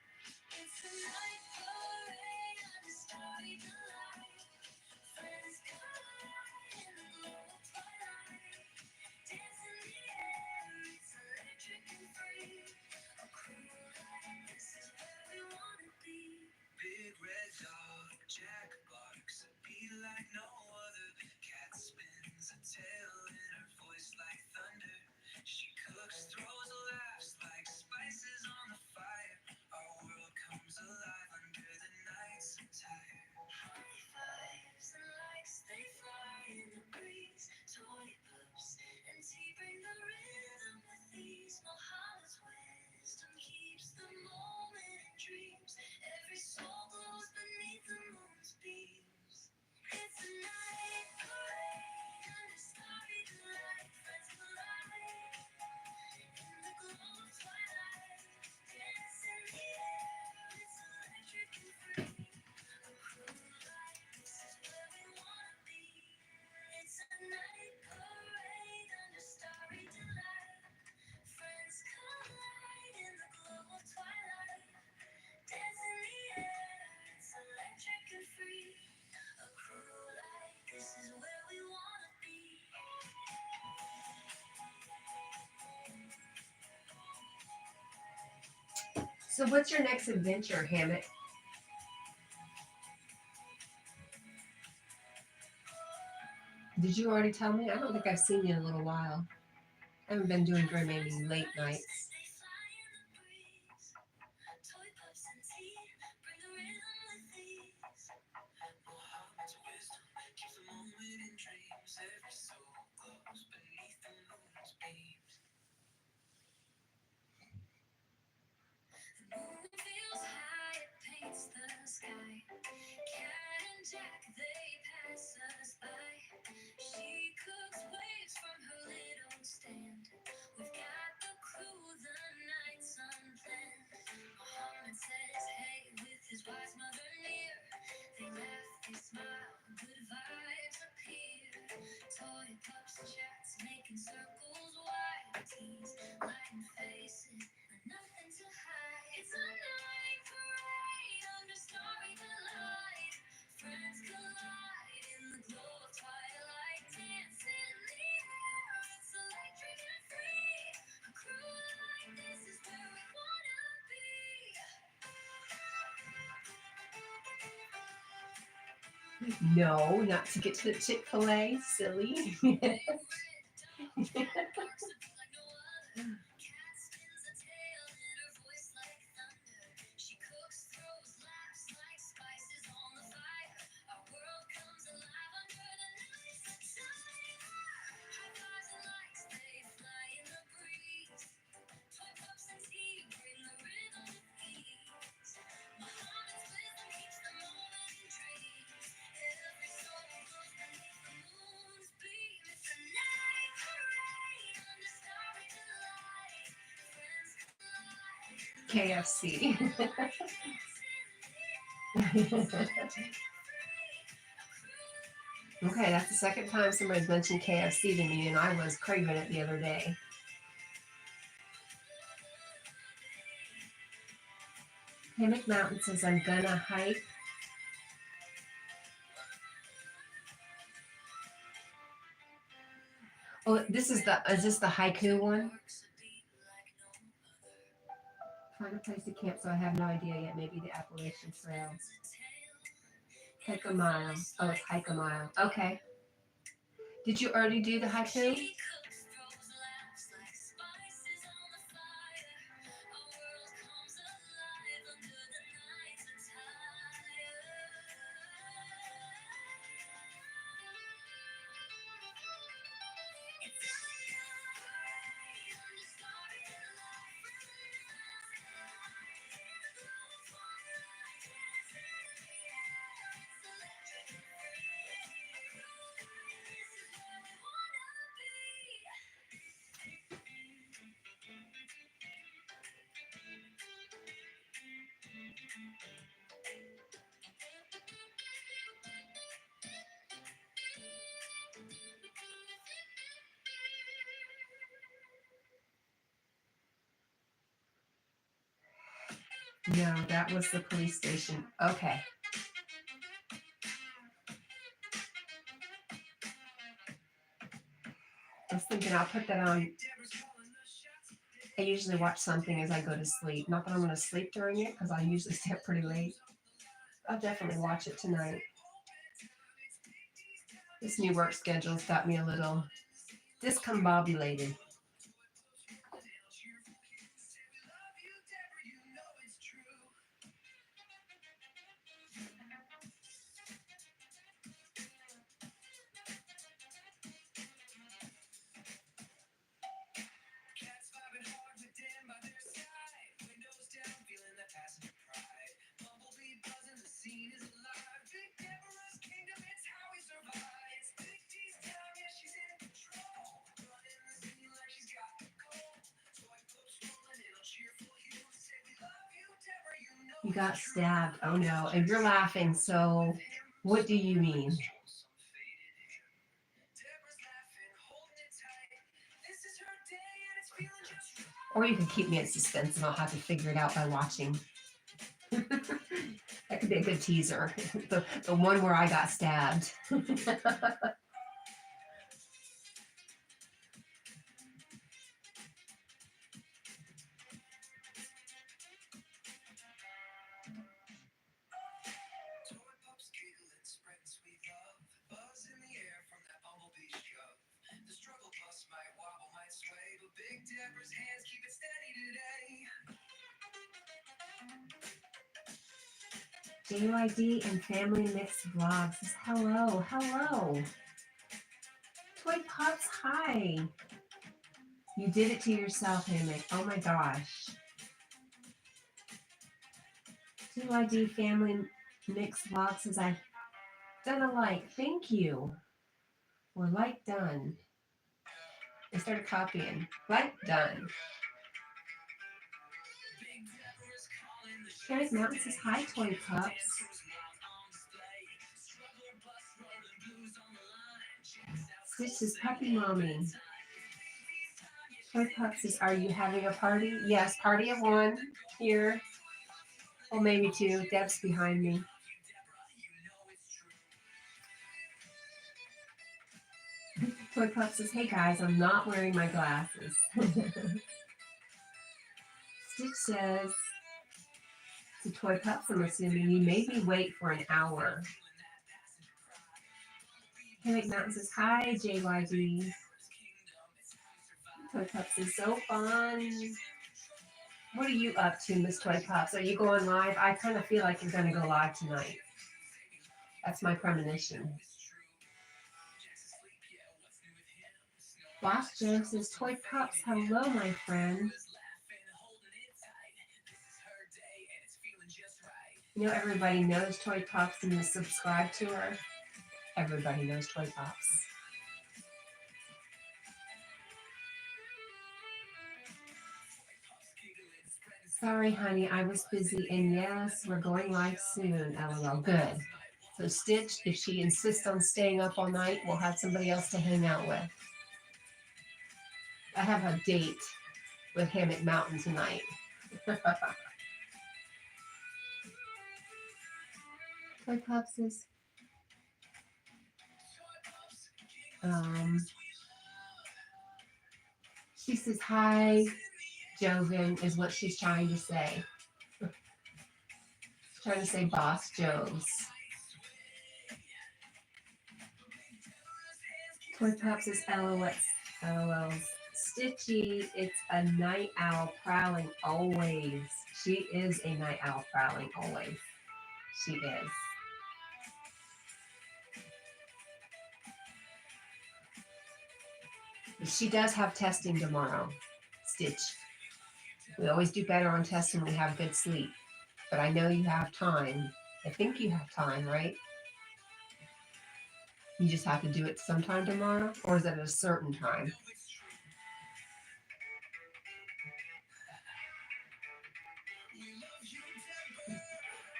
It's a night parade under starry So what's your next adventure, Hammock? Did you already tell me? I don't think I've seen you in a little while. I haven't been doing very many late nights. Feels high, it paints the sky. Cat and Jack, they pass us by. She cooks waves from her little stand. We've got the crew, the night's unplanned. Muhammad says, hey, with his wise mother near. They laugh, they smile, good vibes appear. Toy pups, chats, making circles, wild tease, lighting faces, and nothing to hide. It's a night parade under starry delight. Friends collide in the glow of twilight, dance in the air. It's electric and free. A crew like this is where we wanna be. No, not to get to the Chick-fil-A, silly. KFC. Okay, that's the second time somebody's mentioned KFC to me, and I was craving it the other day. Hammock Mountain says, I'm gonna hike. Oh, is this the haiku one? Find a place to camp, so I have no idea yet. Maybe the Appalachian Trail. Hike a mile. Oh, it's hike a mile. Okay. Did you already do the haiku? No, that was the police station. Okay. I was thinking I'll put that on. I usually watch something as I go to sleep. Not that I'm going to sleep during it, because I usually stay up pretty late. I'll definitely watch it tonight. This new work schedule's got me a little discombobulated. You got stabbed. Oh no. And you're laughing. So what do you mean? Or you can keep me in suspense and I'll have to figure it out by watching. That could be a good teaser. The one where I got stabbed. JYD and Family Mix Vlogs says hello, hello. Toy Pops, hi. You did it to yourself, Hammock. Oh my gosh. JYD Family Mix Vlogs says I've done a like. Thank you. Or like done. I started copying. Like done. Carrot Mountain says hi, Toy Pups. Stitch says puppy mommy. Toy Pups says, are you having a party? Yes, party of one here. Well, maybe two. Deb's behind me. Toy Pups says, hey guys, I'm not wearing my glasses. Stitch says, to Toy Pups, I'm assuming you maybe wait for an hour. Hammock Mountain says, hi, JYD. Toy Pups is so fun. What are you up to, Miss Toy Pups? Are you going live? I kind of feel like you're going to go live tonight. That's my premonition. Boss Joe says, Toy Pups, hello, my friend. You know, everybody knows Toy Pups and is subscribed to her. Everybody knows Toy Pups. Sorry, honey, I was busy. And yes, we're going live soon. LOL. Good. So Stitch, if she insists on staying up all night, we'll have somebody else to hang out with. I have a date with Hammock Mountain tonight. Toy Pups is she says hi, Joven is what she's trying to say. She's trying to say Boss Joves. Toy Pops is LOLs. Stitchy, it's a night owl prowling always. She is a night owl prowling always. She is. But she does have testing tomorrow, Stitch. We always do better on tests when we have good sleep. But I know you have time. I think you have time, right? You just have to do it sometime tomorrow? Or is it at a certain time?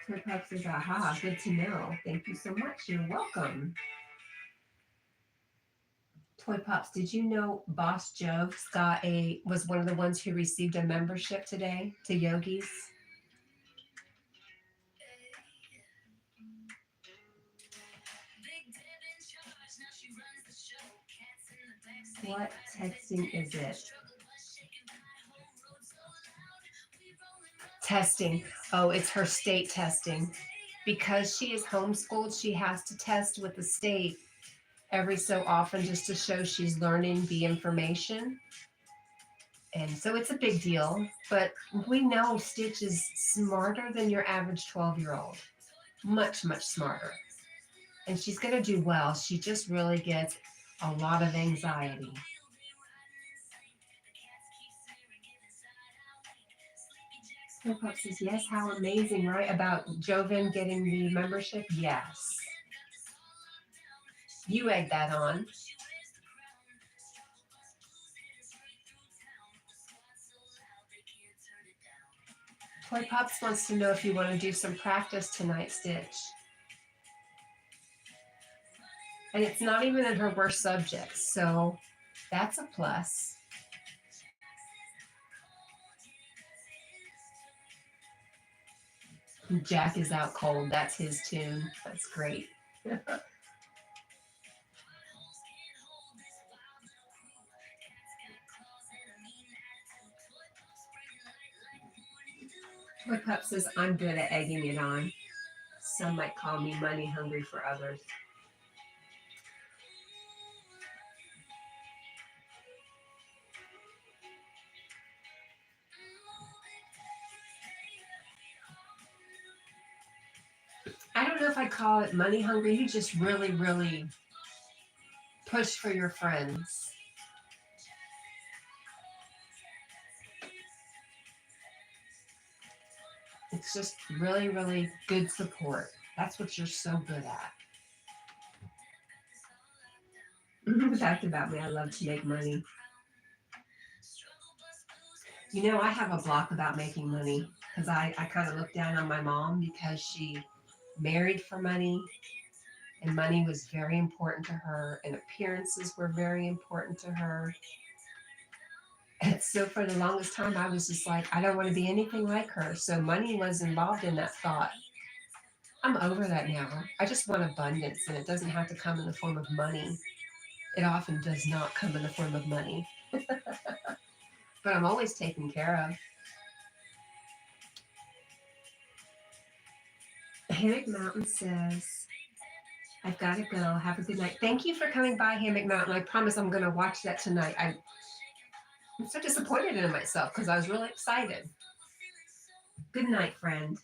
Toy Pup says, aha, good to know. Thank you so much. You're welcome. Toy Pops, did you know Boss Joe was one of the ones who received a membership today to Yogi's? What texting is it? Testing. Oh, it's her state testing. Because she is homeschooled, she has to test with the state every so often just to show she's learning the information. And so it's a big deal, but we know Stitch is smarter than your average 12-year-old. Much, much smarter. And she's going to do well. She just really gets a lot of anxiety. Pop says, yes, how amazing, right? About Joven getting the membership? Yes. You egg that on. Toy Pops wants to know if you want to do some practice tonight, Stitch. And it's not even in her worst subjects, so that's a plus. Jack is out cold. That's his tune. That's great. Toy Pup says, I'm good at egging it on. Some might call me money hungry for others. know if I'd call it money hungry. You just really, really push for your friends. It's just really, really good support. That's what you're so good at. Fact about me, I love to make money. You know, I have a block about making money because I kind of look down on my mom because she married for money and money was very important to her and appearances were very important to her. And so for the longest time, I was just like, I don't want to be anything like her. So money was involved in that thought. I'm over that now. I just want abundance and it doesn't have to come in the form of money. It often does not come in the form of money, but I'm always taken care of. Hammock Mountain says, I've got to go. Have a good night. Thank you for coming by, Hammock Mountain. I promise I'm going to watch that tonight. I'm so disappointed in myself because I was really excited. Good night, friend.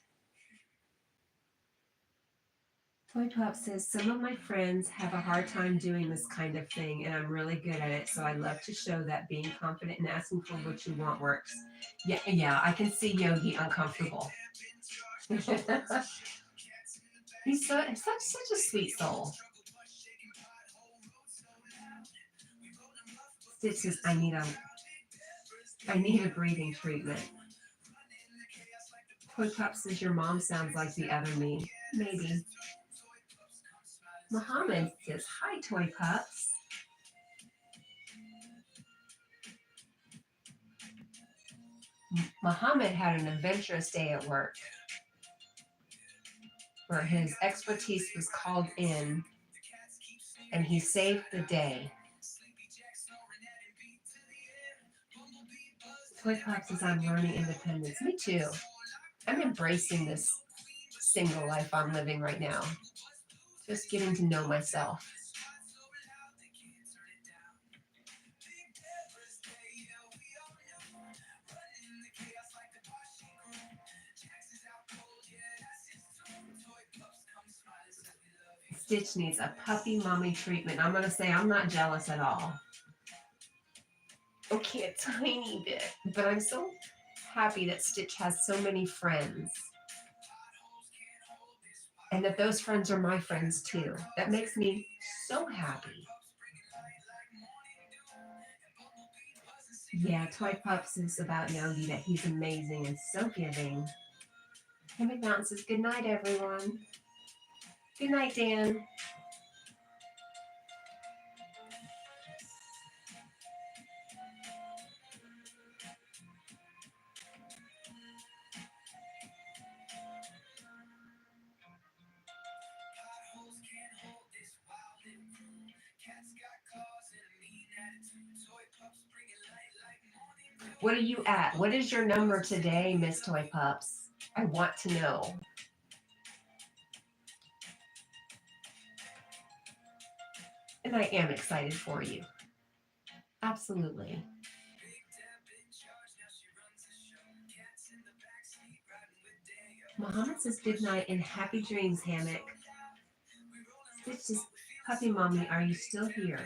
Toy Pop says, some of my friends have a hard time doing this kind of thing, and I'm really good at it, so I love to show that being confident and asking for what you want works. Yeah, I can see Yogi uncomfortable. He's such a sweet soul. Stitch says, I need a breathing treatment. Toy Pop says, your mom sounds like the other me. Maybe. Muhammad says, hi, Toy Pups. Muhammad had an adventurous day at work where his expertise was called in and he saved the day. Toy Pop says, I'm learning independence. Me too. I'm embracing this single life I'm living right now. Just getting to know myself. Stitch needs a puppy mommy treatment. I'm going to say I'm not jealous at all. Okay, a tiny bit. But I'm so happy that Stitch has so many friends. And that those friends are my friends too. That makes me so happy. Yeah, Toy Pups is about Yogi, that he's amazing and so giving. Hammock Mountain says, good night, everyone. Good night, Dan. What are you at? What is your number today, Miss Toy Pups? I want to know. And I am excited for you. Absolutely. Muhammad says good night and happy dreams, Hammock. Stitch says, puppy mommy, are you still here?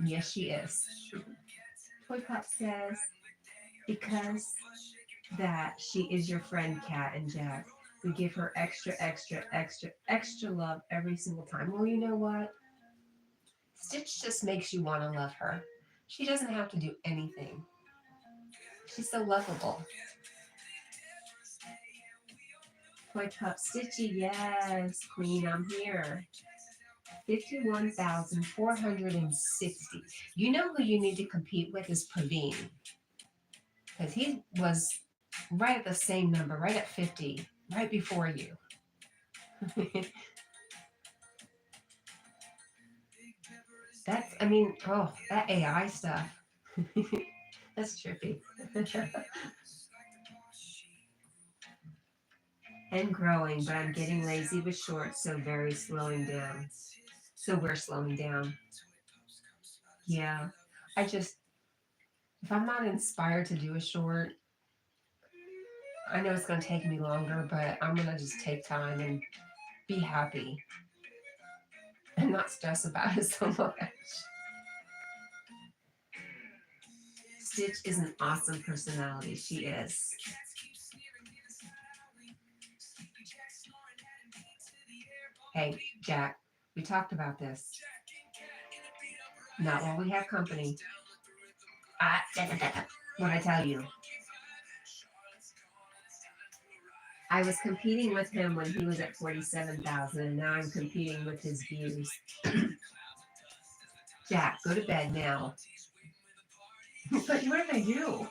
Yes, she is. Toy Pop says, because that she is your friend, Cat and Jack. We give her extra, extra, extra, extra love every single time. Well, you know what? Stitch just makes you want to love her. She doesn't have to do anything. She's so lovable. Toy Pup Stitchy, yes, Queen, I'm here. 51,460. You know who you need to compete with is Praveen. Because he was right at the same number, right at 50, right before you. That AI stuff. That's trippy. And growing, but I'm getting lazy with shorts, so very slowing down. So we're slowing down. Yeah. If I'm not inspired to do a short, I know it's going to take me longer, but I'm going to just take time and be happy and not stress about it so much. Stitch is an awesome personality. She is. Hey, Jack, we talked about this. Not while we have company. What I tell you. I was competing with him when he was at 47,000, and now I'm competing with his views. Jack, go to bed now. But what did I do?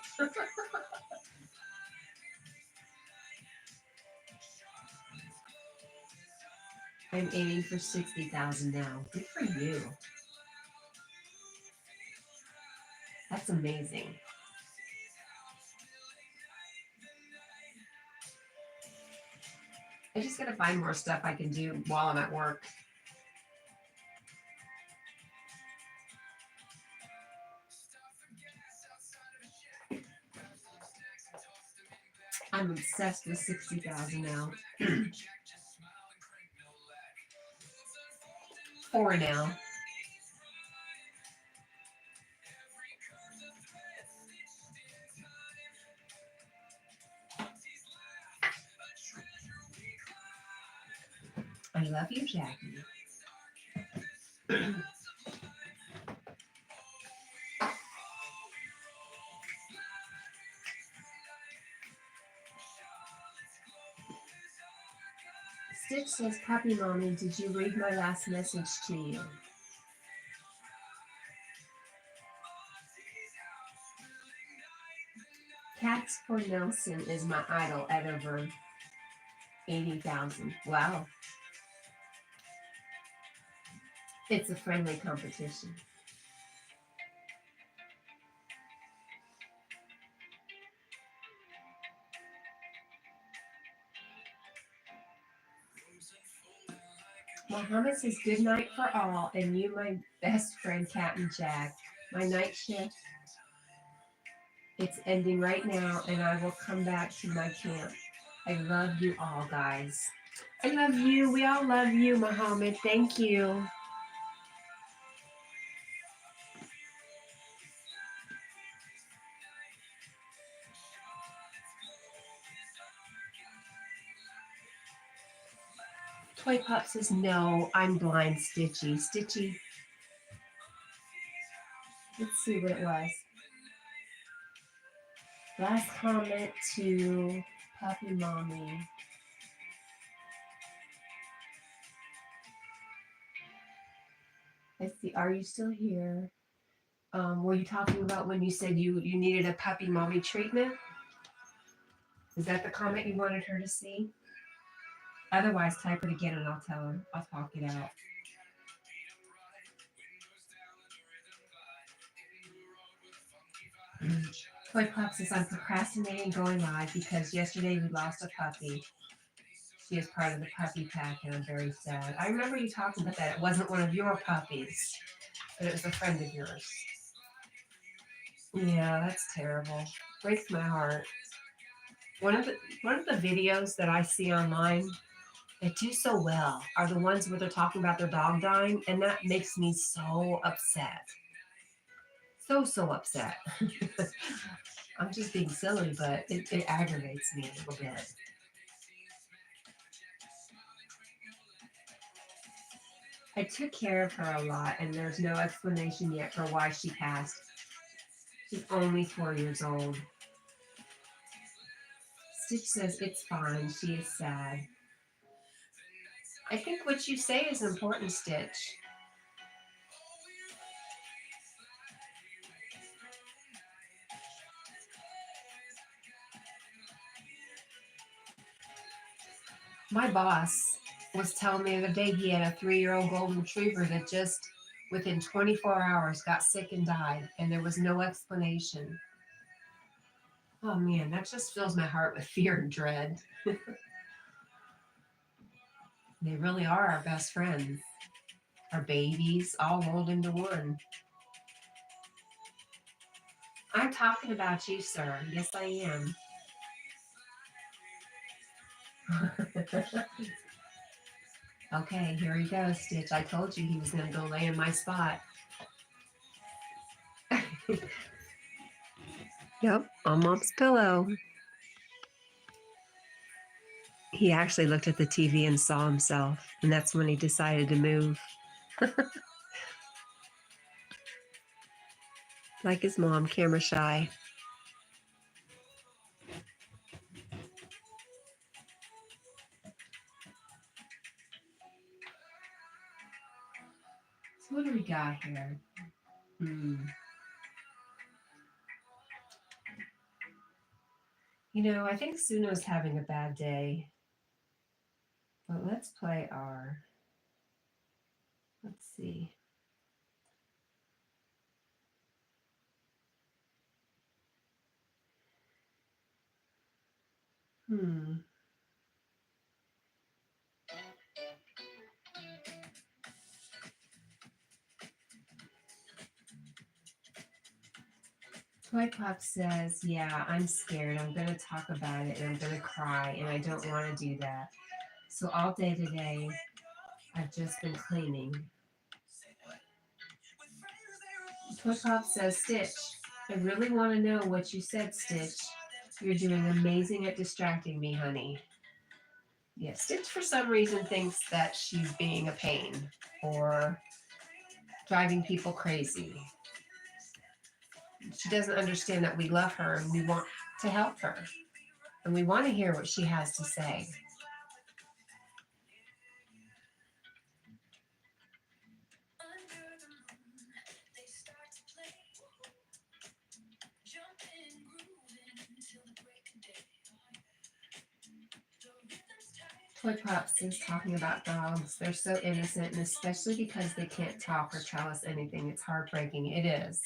I'm aiming for 60,000 now. Good for you. That's amazing. I just gotta find more stuff I can do while I'm at work. I'm obsessed with 60,000 now. 4 now. I love you, Jackie. Stitch says, Puppy Mommy, did you read my last message to you? Cats for Nelson is my idol at over 80,000. Wow. It's a friendly competition. Muhammad says, good night for all, and you, my best friend, Cat&Jack. My night shift, it's ending right now, and I will come back to my camp. I love you all, guys. I love you. We all love you, Muhammad. Thank you. Toy Pop says, no, I'm blind, Stitchy. Stitchy. Let's see what it was. Last comment to Puppy Mommy. Let's see. Are you still here? Were you talking about when you said you needed a Puppy Mommy treatment? Is that the comment you wanted her to see? Otherwise, type it again and I'll tell her. I'll talk it out. Toy Pop says, I'm procrastinating going live because yesterday we lost a puppy. She is part of the puppy pack and I'm very sad. I remember you talking about that. It wasn't one of your puppies, but it was a friend of yours. Yeah, that's terrible. Breaks my heart. One of the videos that I see online that do so well are the ones where they're talking about their dog dying, and that makes me so upset. So upset. I'm just being silly, but it aggravates me a little bit. I took care of her a lot, and there's no explanation yet for why she passed. She's only 4 years old. Stitch says it's fine. She is sad. I think what you say is important, Stitch. My boss was telling me the other day he had a 3-year-old golden retriever that just within 24 hours got sick and died, and there was no explanation. Oh man, that just fills my heart with fear and dread. They really are our best friends. Our babies all rolled into one. I'm talking about you, sir. Yes, I am. Okay, here he goes, Stitch. I told you he was going to go lay in my spot. Yep, on Mom's pillow. He actually looked at the TV and saw himself, and that's when he decided to move. Like his mom, camera shy. So what do we got here? You know, I think Suno's having a bad day. But let's play our. Let's see. Hmm. Toy Pop says, yeah, I'm scared. I'm going to talk about it and I'm going to cry, and I don't want to do that. So all day today, I've just been cleaning. Toy Pop says, Stitch, I really want to know what you said, Stitch. You're doing amazing at distracting me, honey. Yeah, Stitch for some reason thinks that she's being a pain or driving people crazy. She doesn't understand that we love her and we want to help her. And we want to hear what she has to say. Toy Pops is talking about dogs. They're so innocent, and especially because they can't talk or tell us anything, it's heartbreaking. It is.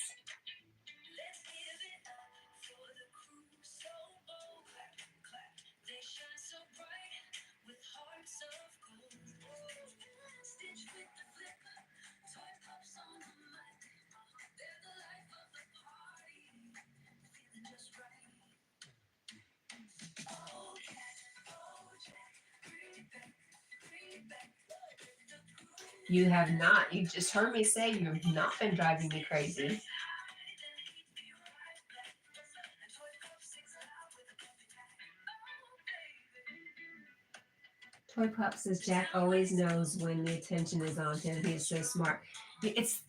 You have not. You just heard me say you've not been driving me crazy. Toy Pop says Jack always knows when the attention is on him. He is so smart. It's.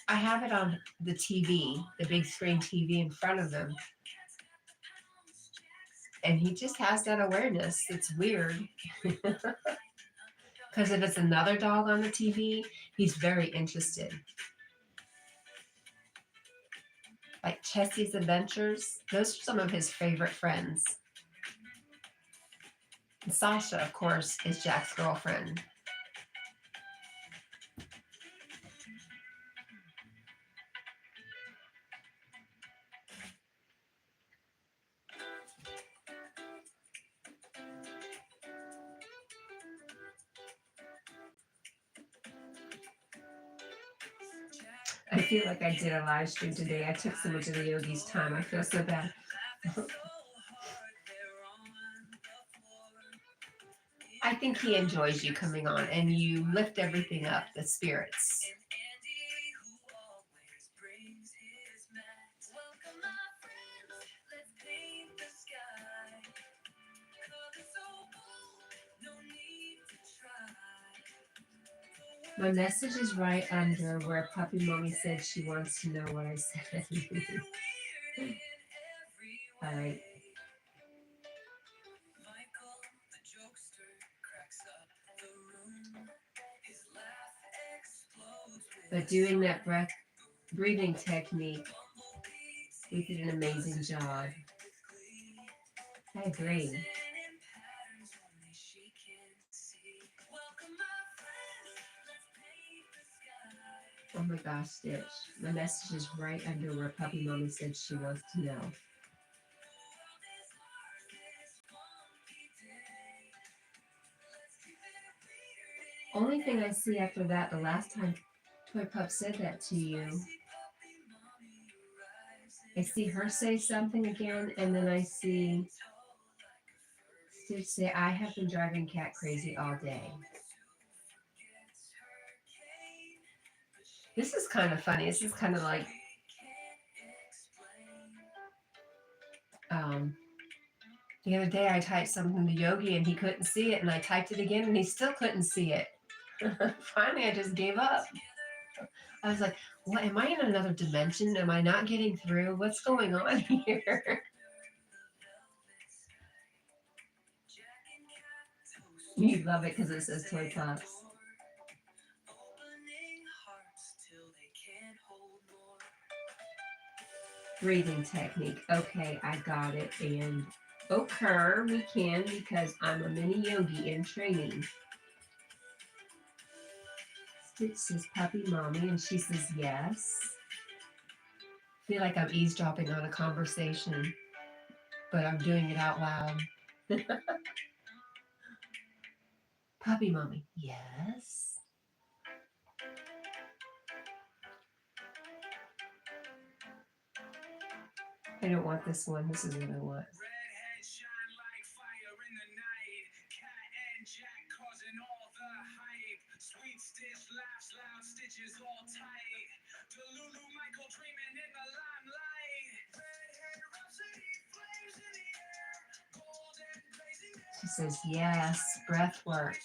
I have it on the TV, the big screen TV in front of him, and he just has that awareness. It's weird. Because if it's another dog on the TV, he's very interested. Like Chessie's Adventures, those are some of his favorite friends. And Sasha, of course, is Jack's girlfriend. I feel like I did a live stream today. I took so much of the yogi's time. I feel so bad. I think he enjoys you coming on and you lift everything up, the spirits. My message is right under where Puppy Mommy said she wants to know what I said. All right. But doing that breathing technique, we did an amazing job. I agree. Oh my gosh, Stitch. My message is right under where Puppy Mommy said she wants to know. Only thing I see after that, the last time Toy Pup said that to you, I see her say something again, and then I see Stitch say, I have been driving Cat crazy all day. This is kind of funny. This is kind of like um, the other day I typed something to Yogi and he couldn't see it, and I typed it again and he still couldn't see it. Finally, I just gave up. I was like, what? Am I in another dimension? Am I not getting through? What's going on here? You love it because it says Toy Pops. Breathing technique. Okay, I got it. And occur, we can because I'm a mini yogi in training. Stitch says puppy mommy, and she says yes. I feel like I'm eavesdropping on a conversation, but I'm doing it out loud. Puppy mommy, yes. I don't want this one. This is what I want. Redhead shine like fire in the night. Cat and Jack causing all the hype. Sweet Stitch laughs loud, Stitches all tight. Delulu Michael dreaming in the limelight. Redhead Rhapsody flames in the air. Golden blazing. She says yes. Breath work.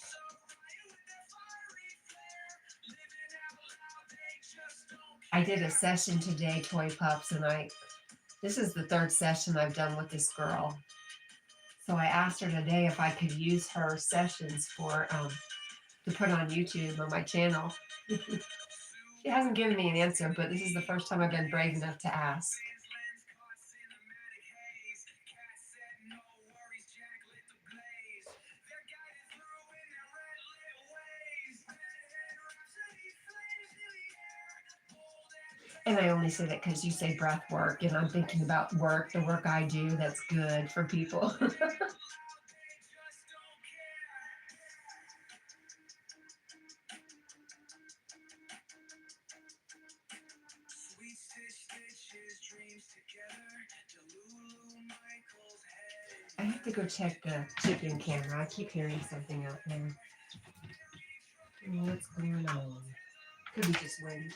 I did a session today, Toy Pups, and this is the third session I've done with this girl. So I asked her today if I could use her sessions for to put on YouTube on my channel. She hasn't given me an answer, but this is the first time I've been brave enough to ask. And I only say that because you say breath work, and I'm thinking about work, the work I do that's good for people. I have to go check the chicken camera. I keep hearing something out there. What's going on? Could be just wind.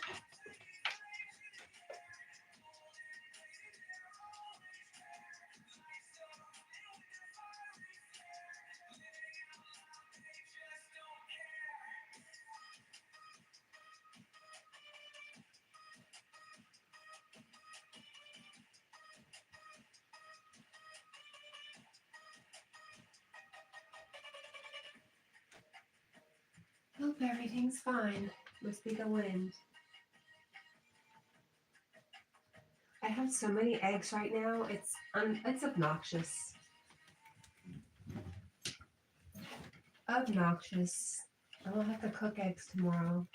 Hope everything's fine. Must be the wind. I have so many eggs right now. It's obnoxious. Obnoxious. I will have to cook eggs tomorrow.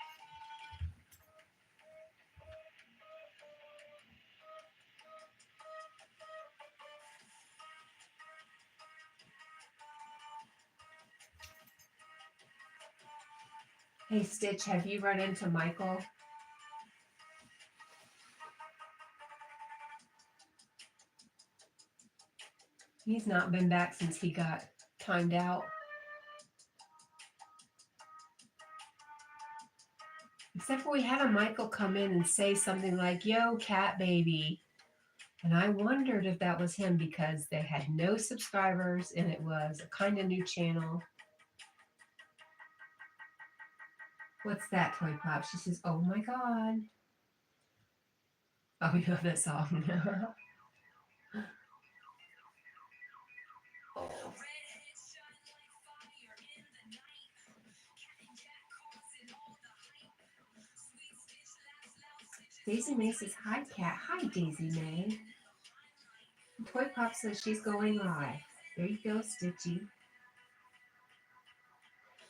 Hey Stitch, have you run into Michael? He's not been back since he got timed out. Except for we had a Michael come in and say something like, yo, cat baby. And I wondered if that was him because they had no subscribers and it was a kind of new channel. What's that, Toy Pop? She says, oh my God. Oh, we love that song. Oh. Daisy May says, hi, cat. Hi, Daisy May. And Toy Pop says she's going live. There you go, Stitchy.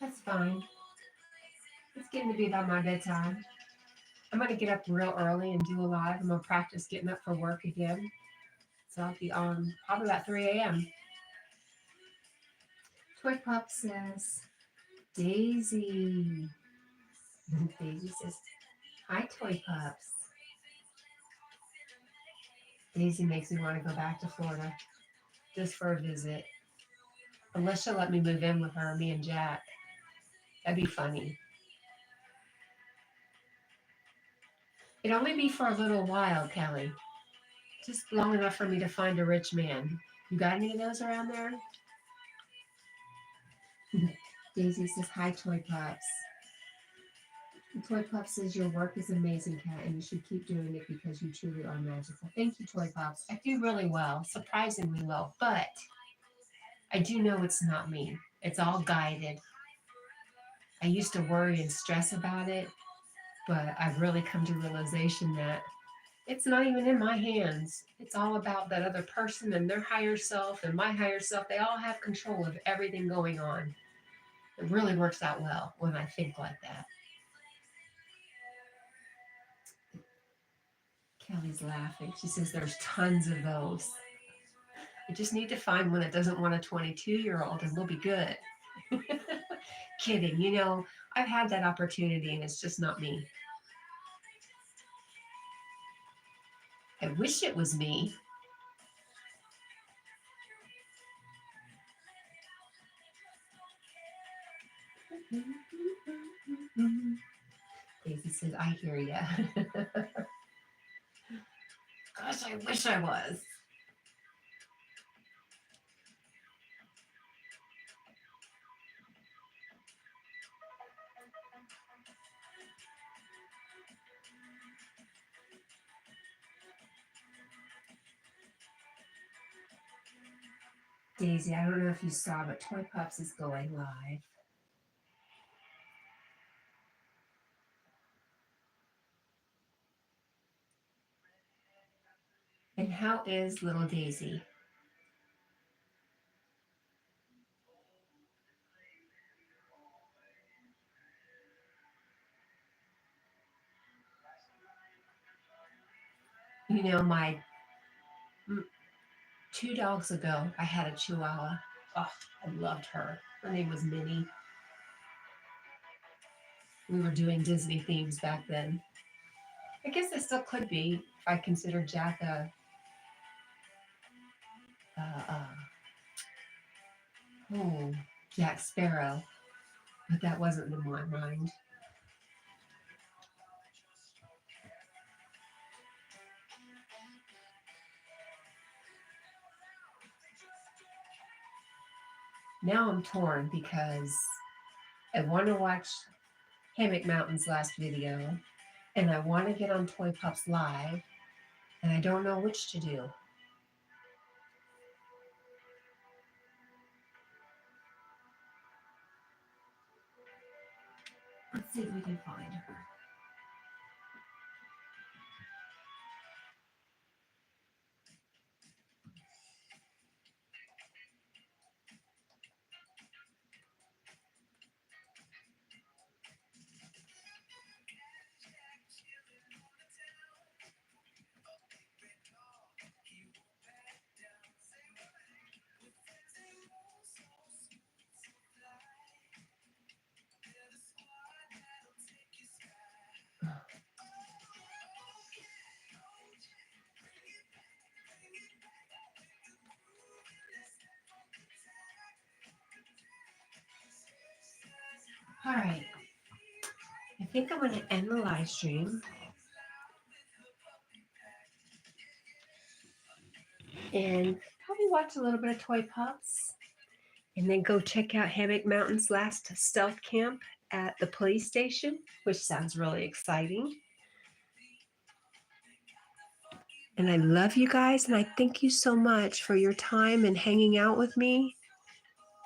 That's fine. It's getting to be about my bedtime. I'm going to get up real early and do a live. I'm going to practice getting up for work again. So I'll be on probably about 3 a.m. Toy Pop says, Daisy. Daisy says, hi, Toy Pups. Daisy makes me want to go back to Florida just for a visit. Unless she'll let me move in with her, me and Jack. That'd be funny. It'd only be for a little while, Kelly. Just long enough for me to find a rich man. You got any of those around there? Daisy says, hi, Toy Pops. Toy Pop says your work is amazing, Cat, and you should keep doing it because you truly are magical. Thank you, Toy Pops. I do really well, surprisingly well, but I do know it's not me. It's all guided. I used to worry and stress about it, but I've really come to realization that it's not even in my hands. It's all about that other person and their higher self and my higher self. They all have control of everything going on. It really works out well when I think like that. Kelly's laughing. She says there's tons of those. I just need to find one that doesn't want a 22-year-old and we'll be good. Kidding. I've had that opportunity and it's just not me. I wish it was me. Daisy says, I hear ya. Gosh, I wish I was. Daisy, I don't know if you saw, but Toy Pops is going live. And how is little Daisy? My 2 dogs ago, I had a Chihuahua. Oh, I loved her. Her name was Minnie. We were doing Disney themes back then. I guess I still could be if I consider Jack uh, uh, oh, Jack Sparrow, but that wasn't in my mind. Now I'm torn because I want to watch Hammock Mountain's last video and I want to get on Toy Pops Live and I don't know which to do. Let's see if we can find her. All right. I think I'm going to end the live stream. And probably watch a little bit of Toy Pops. And then go check out Hammock Mountain's last stealth camp at the police station, which sounds really exciting. And I love you guys. And I thank you so much for your time and hanging out with me.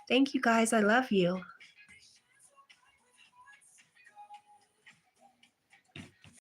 Thank you guys. I love you.